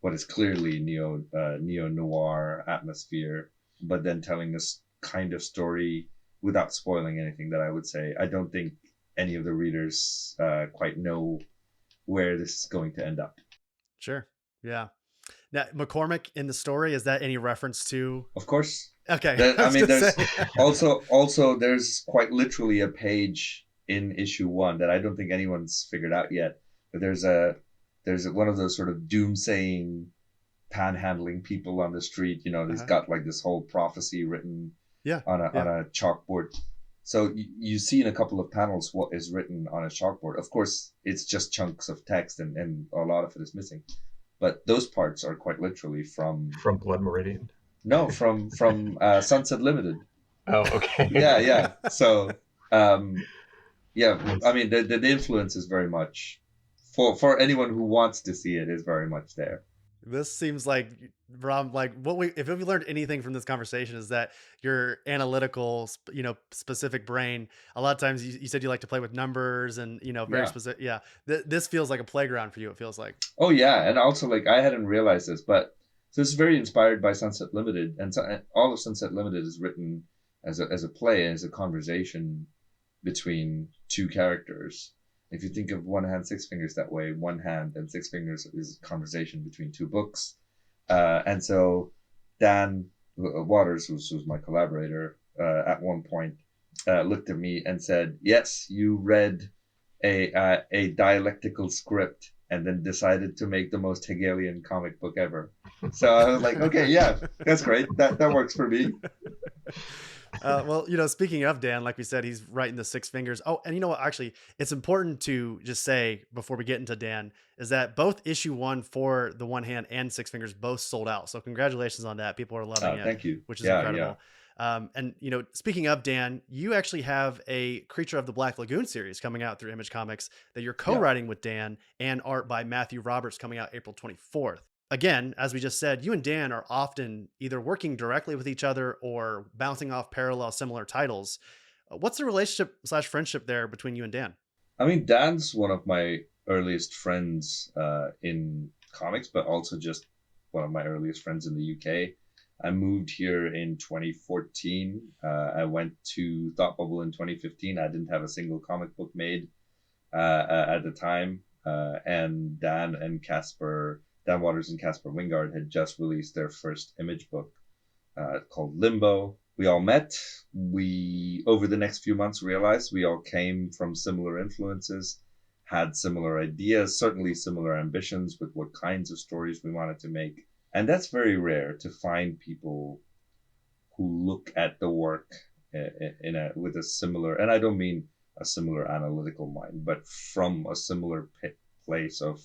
Speaker 1: what is clearly neo noir atmosphere, but then telling this kind of story without spoiling anything. That I would say I don't think any of the readers quite know where this is going to end up.
Speaker 4: Sure. Yeah. Now, McCormick in the story, is that any reference to?
Speaker 1: Of course.
Speaker 4: Okay.
Speaker 1: I mean, there's also there's quite literally a page in issue 1 that I don't think anyone's figured out yet. But there's one of those sort of doomsaying, panhandling people on the street. You know, they've got like this whole prophecy written on a chalkboard. So you see in a couple of panels what is written on a chalkboard. Of course, it's just chunks of text, and a lot of it is missing. But those parts are quite literally from
Speaker 2: Blood Meridian.
Speaker 1: No, from Sunset Limited.
Speaker 2: Oh, okay.
Speaker 1: Yeah. So, I mean, the influence is very much for anyone who wants to see it is very much there.
Speaker 4: This seems like, Rob, like if we learned anything from this conversation is that your analytical, specific brain, a lot of times you said you like to play with numbers and, very specific. Yeah. This feels like a playground for you. It feels like.
Speaker 1: Oh yeah. And also like, I hadn't realized this, but so it's very inspired by Sunset Limited, and all of Sunset Limited is written as a play, as a conversation between two characters. If you think of One Hand, Six Fingers that way, One Hand and Six Fingers is a conversation between two books. And so Dan Waters, who was my collaborator, at one point looked at me and said, "Yes, you read a dialectical script and then decided to make the most Hegelian comic book ever." So I was like, okay, yeah, that's great. That works for me.
Speaker 4: Well, speaking of Dan, like we said, he's writing the Six Fingers. Oh, and you know what? Actually, it's important to just say before we get into Dan is that both issue 1 for the One Hand and Six Fingers both sold out. So congratulations on that. People are loving it,
Speaker 1: Thank you.
Speaker 4: which is
Speaker 1: Yeah, yeah.
Speaker 4: incredible. And speaking of Dan, you actually have a Creature of the Black Lagoon series coming out through Image Comics that you're co-writing with Dan, and art by Matthew Roberts coming out April 24th. Again, as we just said, you and Dan are often either working directly with each other or bouncing off parallel similar titles. What's the relationship / friendship there between you and Dan?
Speaker 1: I mean, Dan's one of my earliest friends in comics, but also just one of my earliest friends in the UK. I moved here in 2014. I went to Thought Bubble in 2015. I didn't have a single comic book made at the time. And Dan Waters and Casper Wingard had just released their first Image book called Limbo. We all met. We, over the next few months, realized we all came from similar influences, had similar ideas, certainly similar ambitions with what kinds of stories we wanted to make. And that's very rare to find people who look at the work with a similar, and I don't mean a similar analytical mind, but from a similar place of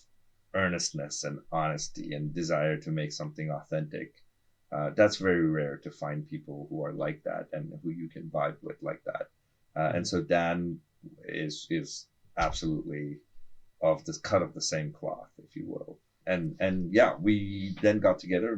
Speaker 1: earnestness and honesty and desire to make something authentic. That's very rare to find people who are like that and who you can vibe with like that. And so Dan is absolutely of the cut of the same cloth, if you will. And yeah, we then got together,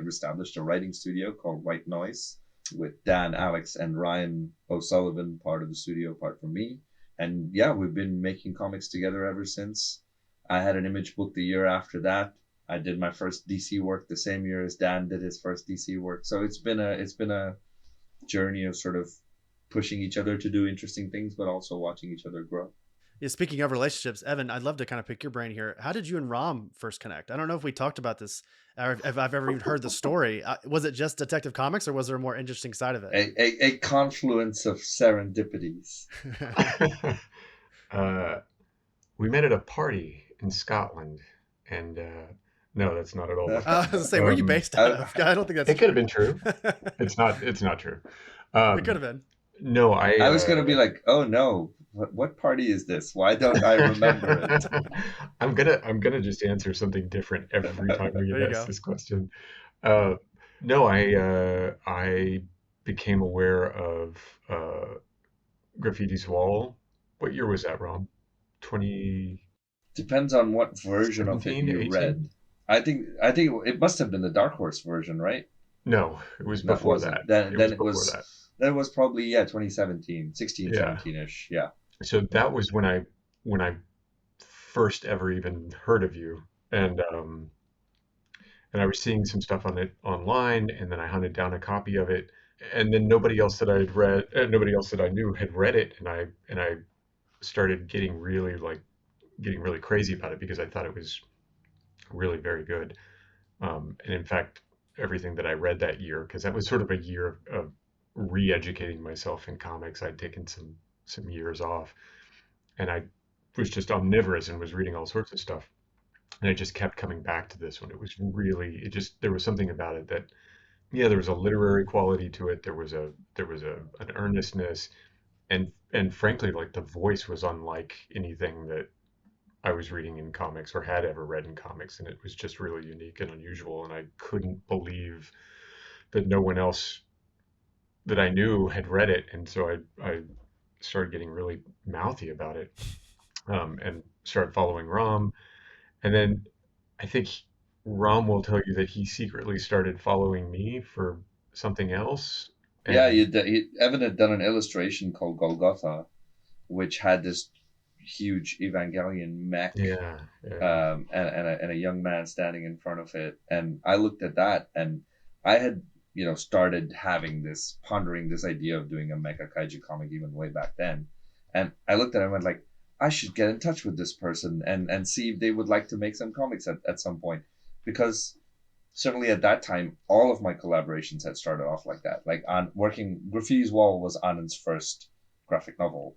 Speaker 1: established a writing studio called White Noise with Dan, Alex, and Ryan O'Sullivan, part of the studio, part from me. And yeah, we've been making comics together ever since. I had an Image book the year after that. I did my first DC work the same year as Dan did his first DC work. So it's been a journey of sort of pushing each other to do interesting things, but also watching each other grow.
Speaker 4: Yeah, speaking of relationships, Evan, I'd love to kind of pick your brain here. How did you and Rom first connect? I don't know if we talked about this or if I've ever even heard the story. Was it just Detective Comics or was there a more interesting side of it?
Speaker 1: A confluence of serendipities.
Speaker 2: We met at a party in Scotland, and no, that's not at all.
Speaker 4: I was going to say, where are you based out of? I don't think that's
Speaker 2: it could have been true. It's not true.
Speaker 4: It could have been.
Speaker 2: No,
Speaker 1: I was going to be like, oh no, what party is this? Why don't I remember it?
Speaker 2: I'm gonna just answer something different every time we get asked this question. No, I became aware of Graffiti's Wall. What year was that, Ron? 20.
Speaker 1: Depends on what version of it you
Speaker 2: 18?
Speaker 1: read. I think it must have been the Dark Horse version, right?
Speaker 2: No, it was before that.
Speaker 1: Then it was that was probably 2017, 16, 17ish. Yeah.
Speaker 2: So that was when I first ever even heard of you, and I was seeing some stuff on it online, and then I hunted down a copy of it, and then nobody else that I knew had read it, and I started getting really crazy about it because I thought it was really very good. And in fact, everything that I read that year, because that was sort of a year of re-educating myself in comics. I'd taken some years off, and I was just omnivorous and was reading all sorts of stuff. And I just kept coming back to this one. It was really, there was something about it that, yeah, there was a literary quality to it. There was an earnestness, and frankly, like the voice was unlike anything that I was reading in comics or had ever read in comics, and it was just really unique and unusual. And I couldn't believe that no one else that I knew had read it, and so I started getting really mouthy about it, and started following Rom, and then I think Rom will tell you that he secretly started following me for something else.
Speaker 1: Yeah, Evan had done an illustration called Golgotha, which had this huge Evangelion mech, and a young man standing in front of it, and I looked at that, and I had started pondering this idea of doing a mecha kaiju comic even way back then, and I looked at it and went like, I should get in touch with this person and see if they would like to make some comics at some point, because certainly at that time all of my collaborations had started off like that. Like on working, Graffiti's Wall was Anand's first graphic novel,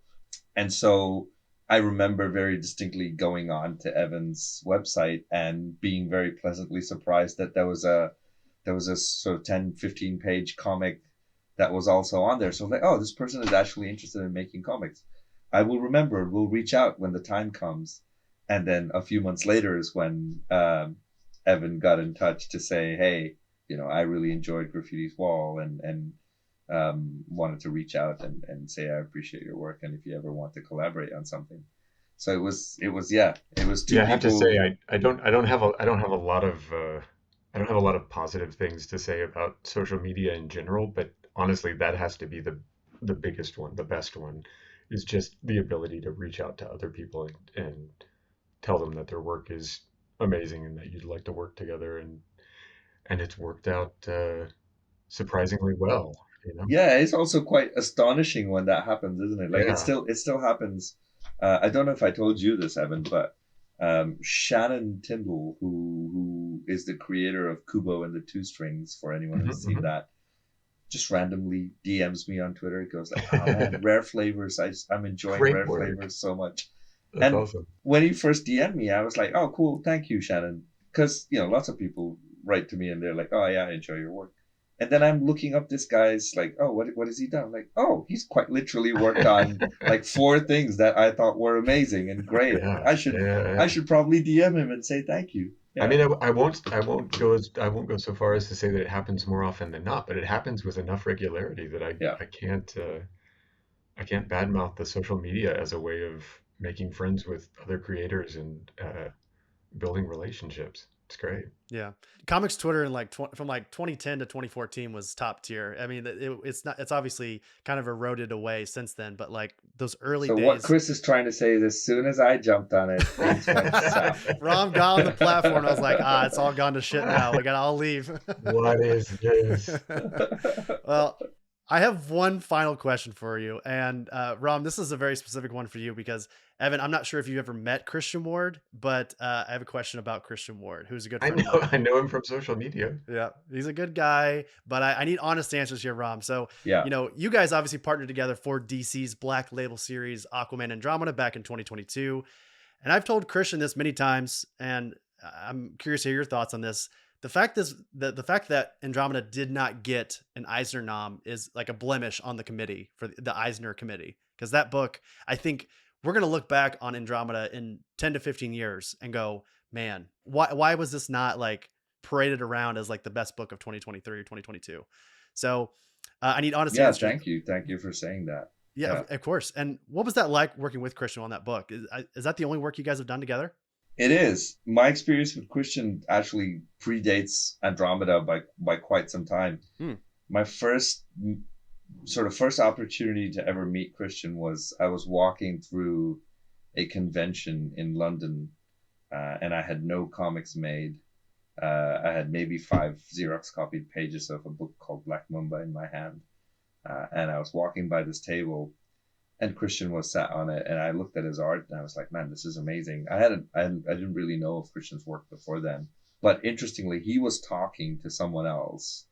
Speaker 1: and so I remember very distinctly going on to Evan's website and being very pleasantly surprised that there was a sort of 10-15 page comic that was also on there. So I'm like, oh, this person is actually interested in making comics. I will remember. We'll reach out when the time comes. And then a few months later is when Evan got in touch to say, hey, I really enjoyed Graffiti's Wall and wanted to reach out and say I appreciate your work and if you ever want to collaborate on something. So it was two
Speaker 2: Yeah, I have to
Speaker 1: people.
Speaker 2: say I don't have a lot of I don't have a lot of positive things to say about social media in general, but honestly, that has to be the biggest one, the best one, is just the ability to reach out to other people and tell them that their work is amazing and that you'd like to work together, and it's worked out surprisingly well, you know?
Speaker 1: Yeah, it's also quite astonishing when that happens, isn't it? Like
Speaker 2: Yeah.
Speaker 1: it still happens. I don't know if I told you this, Evan, but Shannon Tyndall, who is the creator of Kubo and the Two Strings, for anyone
Speaker 2: Hmm.
Speaker 1: who's seen
Speaker 2: Hmm.
Speaker 1: that, just randomly DMs me on Twitter. It goes like, "Oh man, Rare Flavors! I'm enjoying
Speaker 2: Great
Speaker 1: Rare
Speaker 2: work.
Speaker 1: Flavors so much."
Speaker 2: That's
Speaker 1: And
Speaker 2: awesome.
Speaker 1: when he first DM'd me, I was like, "Oh, cool, thank you, Shannon," because lots of people write to me and they're like, "Oh yeah, I enjoy your work." And then I'm looking up this guy's like, "Oh, what has he done?" I'm like, "Oh, he's quite literally worked on like four things that I thought were amazing and great.
Speaker 2: Yeah,
Speaker 1: I should
Speaker 2: yeah,
Speaker 1: I
Speaker 2: yeah.
Speaker 1: should probably DM him and say thank you."
Speaker 2: I
Speaker 1: Yeah,
Speaker 2: mean, I won't go so far as to say that it happens more often than not, but it happens with enough regularity that I
Speaker 1: yeah.
Speaker 2: I can't I can't badmouth the social media as a way of making friends with other creators and building relationships. It's great.
Speaker 4: Yeah, comics Twitter in like from like 2010 to 2014 was top tier. I mean, it's not, it's obviously kind of eroded away since then, but like those early
Speaker 1: So what
Speaker 4: days,
Speaker 1: Chris is trying to say is, as soon as I jumped on it, things went south.
Speaker 4: Rom got on the platform. I was like, it's all gone to shit now. I'll leave.
Speaker 2: What is this?
Speaker 4: Well, I have one final question for you, and Rom, this is a very specific one for you because Evan, I'm not sure if you've ever met Christian Ward, but I have a question about Christian Ward, who's a good
Speaker 2: I
Speaker 4: friend of
Speaker 2: know
Speaker 4: mine.
Speaker 2: I know him from social media.
Speaker 4: Yeah, he's a good guy, but I need honest answers here, Rom. So,
Speaker 1: Yeah,
Speaker 4: you guys obviously partnered together for DC's Black Label series, Aquaman Andromeda, back in 2022. And I've told Christian this many times, and I'm curious to hear your thoughts on this. The fact that Andromeda did not get an Eisner nom is like a blemish on the committee for the Eisner committee, because that book, I think we're going to look back on Andromeda in 10 to 15 years and go, man, why was this not like paraded around as like the best book of 2023 or 2022? So I need honest
Speaker 1: yeah.
Speaker 4: answers.
Speaker 1: Thank you for saying that.
Speaker 4: Yeah,
Speaker 1: Yeah.
Speaker 4: of course. And what was that like working with Christian on that book? Is that the only work you guys have done together?
Speaker 1: It is. My experience with Christian actually predates Andromeda by quite some time.
Speaker 4: Hmm.
Speaker 1: My first opportunity to ever meet Christian was I was walking through a convention in London, and I had no comics made. I had maybe 5 Xerox copied pages of a book called Black Mamba in my hand, and I was walking by this table and Christian was sat on it, and I looked at his art, and I was like, "Man, this is amazing." I didn't really know of Christian's work before then, but interestingly, he was talking to someone else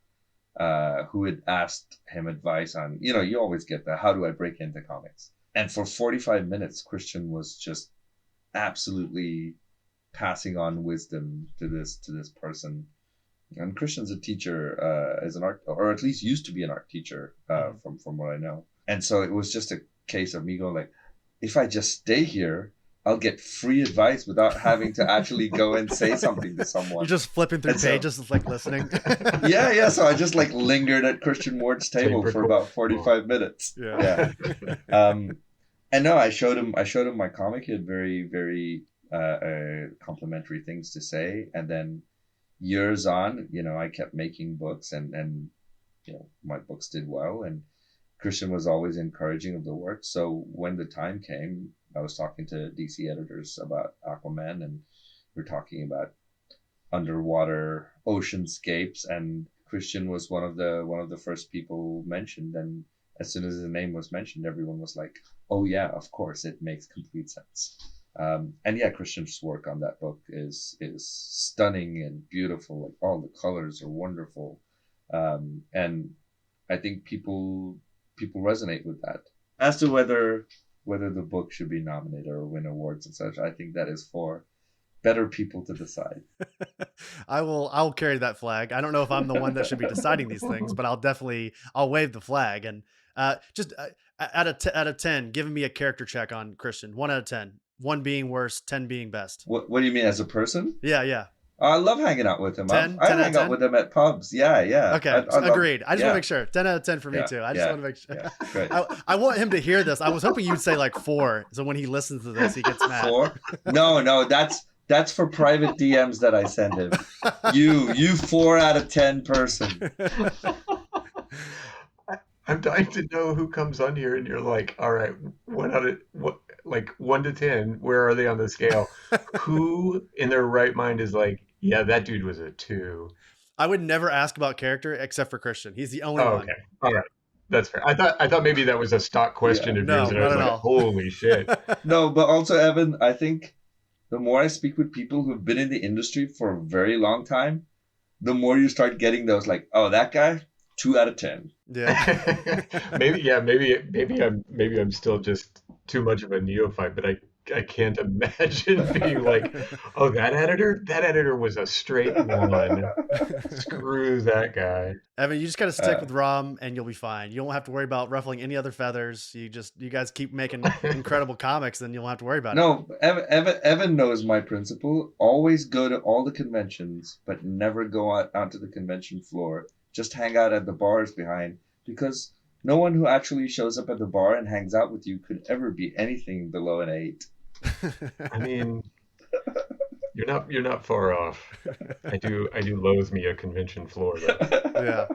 Speaker 1: who had asked him advice on, you always get the how do I break into comics, and for 45 minutes, Christian was just absolutely passing on wisdom to this person. And Christian's a teacher, as an art, or at least used to be an art teacher, from what I know. And so it was just a case of me going like, if I just stay here, I'll get free advice without having to actually go and say something to
Speaker 4: You're
Speaker 1: someone.
Speaker 4: just flipping through
Speaker 1: And so,
Speaker 4: pages, like listening.
Speaker 1: yeah. So I just like lingered at Christian Ward's table
Speaker 2: Tape
Speaker 1: for
Speaker 2: recorder.
Speaker 1: about 45 minutes.
Speaker 4: Yeah.
Speaker 1: Yeah. And no, I showed him my comic. He had very, very complimentary things to say. And then years on, I kept making books, and my books did well, and Christian was always encouraging of the work. So when the time came, I was talking to DC editors about Aquaman, and we're talking about underwater oceanscapes, and Christian was one of the first people mentioned. And as soon as his name was mentioned, everyone was like, "Oh yeah, of course, it makes complete sense." And yeah, Christian's work on that book is stunning and beautiful. Like all the colors are wonderful, and I think people resonate with that. As to whether the book should be nominated or win awards and such, I think that is for better people to decide.
Speaker 4: I'll carry that flag. I don't know if I'm the one that should be deciding these things, but I'll wave the flag. And just out of 10, giving me a character check on Christian. 1 out of 10. 1 being worst, 10 being best.
Speaker 1: What do you mean as a person?
Speaker 4: Yeah.
Speaker 1: I love hanging out with him.
Speaker 4: 10?
Speaker 1: I
Speaker 4: 10 out of
Speaker 1: hang out
Speaker 4: 10?
Speaker 1: with him at pubs. Yeah.
Speaker 4: Okay,
Speaker 1: I
Speaker 4: agreed. I just want
Speaker 1: yeah.
Speaker 4: to make sure. 10 out of 10 for me
Speaker 1: Yeah,
Speaker 4: too. I just want to make sure.
Speaker 1: Yeah, great.
Speaker 4: I want him to hear this. I was hoping you'd say like 4, so when he listens to this, he gets mad.
Speaker 1: 4? No, that's for private DMs that I send him. You 4 out of 10 person.
Speaker 2: I'm dying to know who comes on here and you're like, all right, 1 to 10, where are they on the scale? Who in their right mind is like, yeah, that dude was a 2.
Speaker 4: I would never ask about character except for Christian. He's the only one.
Speaker 2: Okay, all right, that's fair. I thought maybe that was a stock question of
Speaker 4: No,
Speaker 2: yours, and I
Speaker 4: not
Speaker 2: was
Speaker 4: at
Speaker 2: like,
Speaker 4: all.
Speaker 2: holy shit.
Speaker 1: No, but also, Evan, I think the more I speak with people who've been in the industry for a very long time, the more you start getting those like, oh, that guy, 2 out of 10.
Speaker 4: Yeah.
Speaker 2: Maybe I'm still just too much of a neophyte, but I can't imagine being like, oh, that editor was a straight 1. Screw that guy.
Speaker 4: Evan, you just got to stick with Rom and you'll be fine. You don't have to worry about ruffling any other feathers. You guys keep making incredible comics, then you won't have to worry about it.
Speaker 1: No, Evan knows my principle. Always go to all the conventions, but never go out to the convention floor. Just hang out at the bars behind, because no one who actually shows up at the bar and hangs out with you could ever be anything below an 8.
Speaker 2: I mean, you're not far off. I do loathe me a convention floor though.
Speaker 4: Yeah.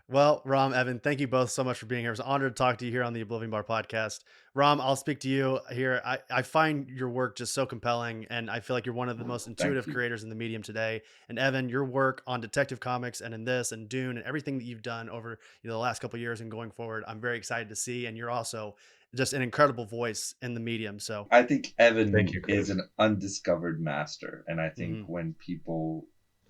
Speaker 4: Well, Rom, Evan, thank you both so much for being here. It was an honor to talk to you here on the Oblivion Bar podcast. Rom, I'll speak to you here. I find your work just so compelling, and I feel like you're one of the most intuitive creators in the medium today. And Evan, your work on Detective Comics and in this and Dune and everything that you've done over the last couple of years and going forward, I'm very excited to see. And you're also just an incredible voice in the medium. So
Speaker 1: I think Evan
Speaker 2: Thank you, Chris.
Speaker 1: is an undiscovered master, and I think when people,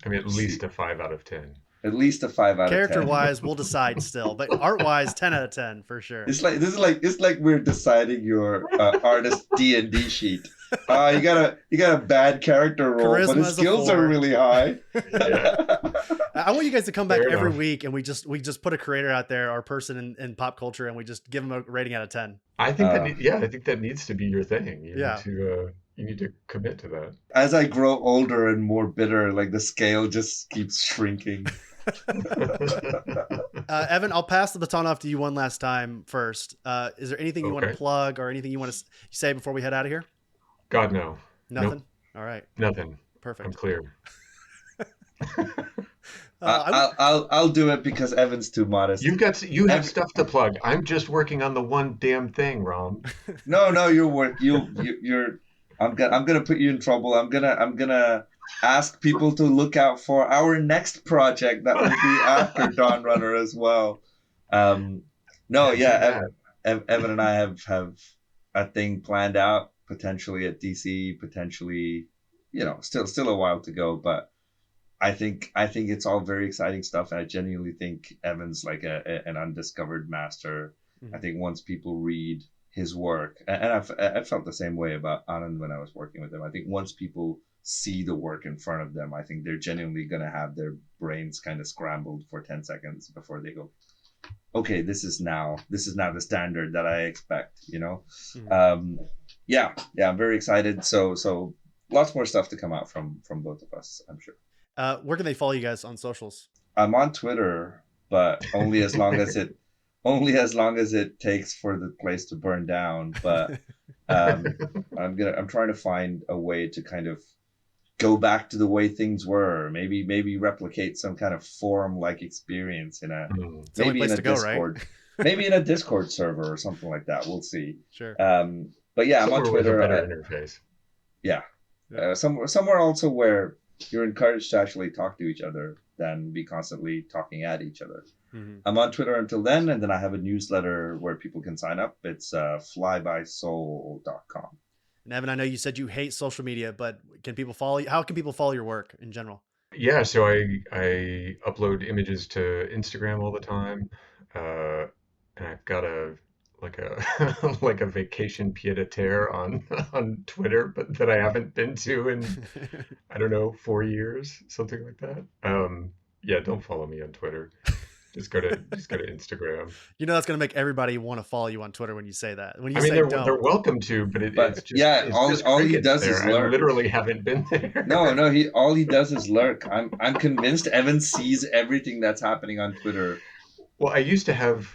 Speaker 2: I mean, at least a 5 out of 10.
Speaker 1: at least a 5 out of 10.
Speaker 4: character wise, we'll decide still, but art wise, 10 out of 10 for sure.
Speaker 1: It's like we're deciding your artist D&D sheet. You got a bad character role, but his
Speaker 4: Charisma's a
Speaker 1: skills are
Speaker 4: 4.
Speaker 1: really high.
Speaker 2: Yeah.
Speaker 4: I want you guys to come back
Speaker 2: Fair
Speaker 4: every
Speaker 2: enough.
Speaker 4: week and we just put a creator out there or person in pop culture and we just give them a rating out of 10.
Speaker 2: I think I think that needs to be your thing. You need to commit to that.
Speaker 1: As I grow older and more bitter, like the scale just keeps shrinking.
Speaker 4: Evan, I'll pass the baton off to you one last time first. Is there anything you want to plug or anything you want to say before we head out of here?
Speaker 2: God, no.
Speaker 4: Nothing?
Speaker 2: Nope.
Speaker 4: All right.
Speaker 2: Nothing.
Speaker 4: Perfect.
Speaker 2: I'm clear.
Speaker 1: I'll do it because Evan's too modest.
Speaker 2: You have stuff to plug. I'm just working on the one damn thing, Rom.
Speaker 1: No, you're. I'm gonna put you in trouble. I'm gonna ask people to look out for our next project that will be after Dawn Runner as well. Evan and I have a thing planned out, potentially at DC, potentially, still a while to go, but I think it's all very exciting stuff, and I genuinely think Evan's like an undiscovered master. Mm-hmm. I think once people read his work, and I felt the same way about Anand when I was working with him. I think once people see the work in front of them, I think they're genuinely going to have their brains kind of scrambled for 10 seconds before they go, okay, this is now the standard that I expect, Mm-hmm. I'm very excited. So lots more stuff to come out from both of us, I'm sure.
Speaker 4: Where can they follow you guys on socials?
Speaker 1: I'm on Twitter, but only as long as it takes for the place to burn down. But I'm trying to find a way to kind of go back to the way things were. Maybe replicate some kind of forum-like experience in a Discord.
Speaker 4: Right?
Speaker 1: Maybe in a Discord server or something like that. We'll see.
Speaker 4: Sure.
Speaker 1: But yeah, I'm on Twitter.
Speaker 2: With a better interface.
Speaker 1: Yeah. Somewhere also where you're encouraged to actually talk to each other than be constantly talking at each other. Mm-hmm. I'm on Twitter until then, and then I have a newsletter where people can sign up. It's flybysoul.com.
Speaker 4: And Evan, I know you said you hate social media, but can people follow you? How can people follow your work in general?
Speaker 2: Yeah, so I upload images to Instagram all the time, and I've got a like a like a vacation pied a terre on on Twitter, but that I haven't been to in I don't know 4 years, something like that. Yeah, don't follow me on Twitter. Just go to Instagram.
Speaker 4: You know that's going to make everybody want to follow you on Twitter when you say that. When you
Speaker 2: I mean,
Speaker 4: say
Speaker 2: they're
Speaker 4: don't.
Speaker 2: welcome to, but
Speaker 1: But yeah,
Speaker 2: it's
Speaker 1: all
Speaker 2: just
Speaker 1: all he
Speaker 2: crickets
Speaker 1: does
Speaker 2: there.
Speaker 1: is
Speaker 2: I
Speaker 1: lurk.
Speaker 2: literally haven't been there.
Speaker 1: No, he all he does is lurk. I'm convinced Evan sees everything that's happening on Twitter.
Speaker 2: Well, I used to have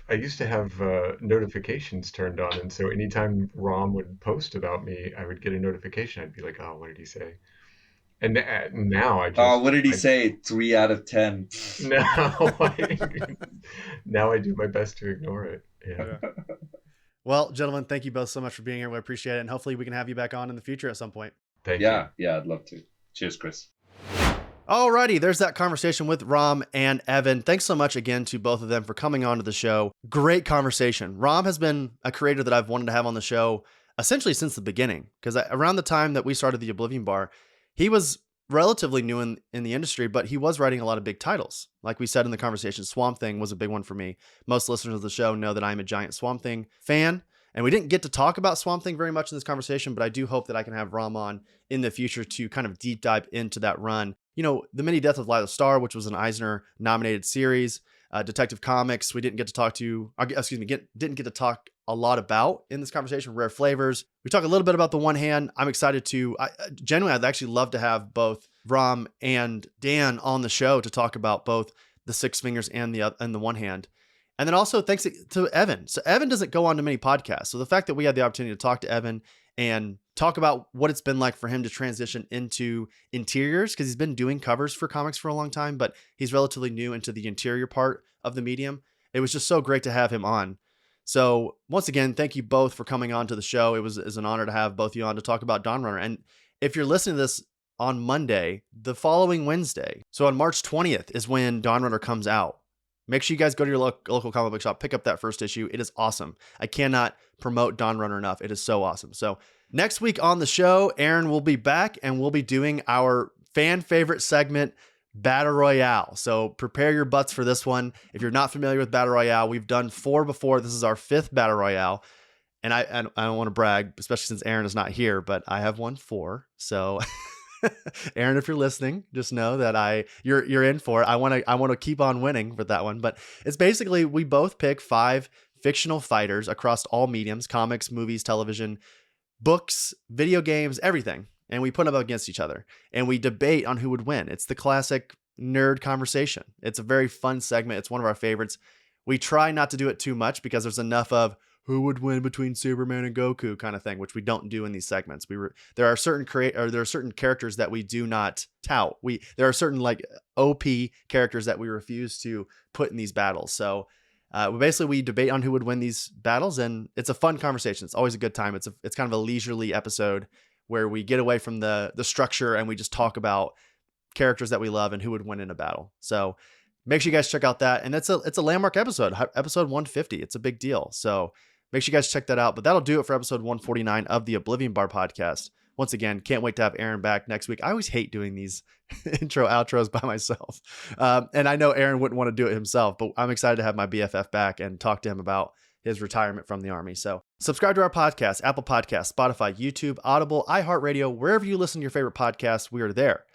Speaker 2: notifications turned on, and so anytime Rom would post about me, I would get a notification. I'd be like, "Oh, what did he say?" And now
Speaker 1: Oh, what did he
Speaker 2: I
Speaker 1: say? 3 out of 10.
Speaker 2: now now I do my best to ignore it. Yeah.
Speaker 4: Yeah. Well, gentlemen, thank you both so much for being here. We appreciate it. And hopefully we can have you back on in the future at some point.
Speaker 2: Thank you.
Speaker 1: Yeah, I'd love to. Cheers, Chris.
Speaker 4: Alrighty, there's that conversation with Rom and Evan. Thanks so much again to both of them for coming on to the show. Great conversation. Rom has been a creator that I've wanted to have on the show essentially since the beginning, because around the time that we started the Oblivion Bar, he was relatively new in the industry, but he was writing a lot of big titles. Like we said in the conversation, Swamp Thing was a big one for me. Most listeners of the show know that I'm a giant Swamp Thing fan. And we didn't get to talk about Swamp Thing very much in this conversation, but I do hope that I can have Rom on in the future to kind of deep dive into that run. You know, The Mini Death of Lila Starr, which was an Eisner nominated series, Detective Comics, we didn't get to talk to, didn't get to talk a lot about in this conversation. Rare Flavors. We talk a little bit about The One Hand. I'm excited to, genuinely, I'd actually love to have both Rom and Dan on the show to talk about both the Six Fingers and the One Hand. And then also thanks to Evan. So Evan doesn't go on to many podcasts. So the fact that we had the opportunity to talk to Evan and talk about what it's been like for him to transition into interiors, because he's been doing covers for comics for a long time, but he's relatively new into the interior part of the medium. It was just so great to have him on. So once again, thank you both for coming on to the show. It was an honor to have both of you on to talk about Dawn Runner. And if you're listening to this on Monday, the following Wednesday, so on March 20th is when Dawn Runner comes out. Make sure you guys go to your local comic book shop, pick up that first issue. It is awesome. I cannot promote Dawn Runner enough. It is so awesome. So next week on the show, Aaron will be back and we'll be doing our fan favorite segment, Battle Royale. So prepare your butts for this one. If you're not familiar with Battle Royale, we've done 4 before. This is our 5th Battle Royale. And I don't want to brag, especially since Aaron is not here, but I have won 4. So Aaron, if you're listening, just know that you're in for it. I want to keep on winning with that one. But it's basically, we both pick 5 fictional fighters across all mediums: comics, movies, television, books, video games, everything. And we put them up against each other and we debate on who would win. It's the classic nerd conversation. It's a very fun segment. It's one of our favorites. We try not to do it too much because there's enough of who would win between Superman and Goku kind of thing, which we don't do in these segments. There are certain characters that we do not tout. There are certain like OP characters that we refuse to put in these battles. So we debate on who would win these battles, and it's a fun conversation. It's always a good time. It's kind of a leisurely episode where we get away from the structure and we just talk about characters that we love and who would win in a battle. So make sure you guys check out that. And it's a landmark episode 150. It's a big deal. So make sure you guys check that out. But that'll do it for episode 149 of the Oblivion Bar podcast. Once again, can't wait to have Aaron back next week. I always hate doing these intro outros by myself. And I know Aaron wouldn't want to do it himself, but I'm excited to have my BFF back and talk to him about his retirement from the Army. So subscribe to our podcast, Apple Podcasts, Spotify, YouTube, Audible, iHeartRadio, wherever you listen to your favorite podcasts, we are there.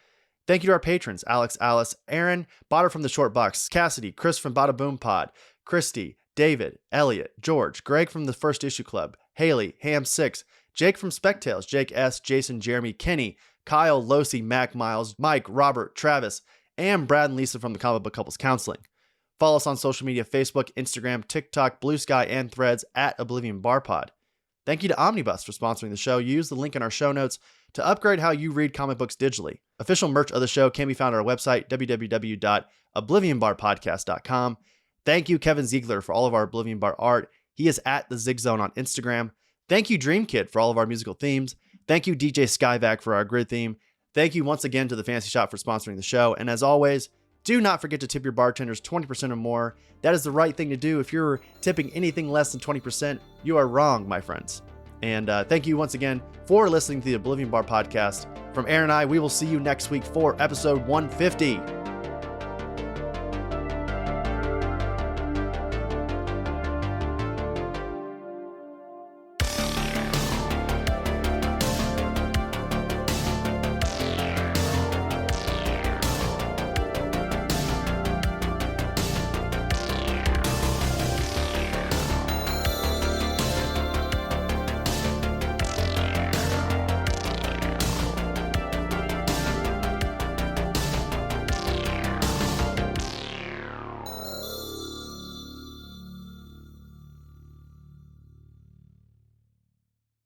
Speaker 4: Thank you to our patrons, Alex, Alice, Aaron, Botter from the Short Box, Cassidy, Chris from Bada Boom Pod, Christy, David, Elliot, George, Greg from the First Issue Club, Haley, Ham6, Jake from Spectales, Jake S, Jason, Jeremy, Kenny, Kyle, Losi, Mac, Miles, Mike, Robert, Travis, and Brad and Lisa from the Comic Book Couples Counseling. Follow us on social media, Facebook, Instagram, TikTok, Blue Sky, and Threads at Oblivion Bar Pod. Thank you to Omnibus for sponsoring the show. Use the link in our show notes to upgrade how you read comic books digitally. Official merch of the show can be found on our website, www.oblivionbarpodcast.com. Thank you, Kevin Ziegler, for all of our Oblivion Bar art. He is at the Zig Zone on Instagram. Thank you, Dream Kid, for all of our musical themes. Thank you, DJ Skyvac, for our grid theme. Thank you once again to the Fantasy Shop for sponsoring the show. And as always, do not forget to tip your bartenders 20% or more. That is the right thing to do. If you're tipping anything less than 20%, you are wrong, my friends. And thank you once again for listening to the Oblivion Bar podcast. From Aaron and I, we will see you next week for episode 150.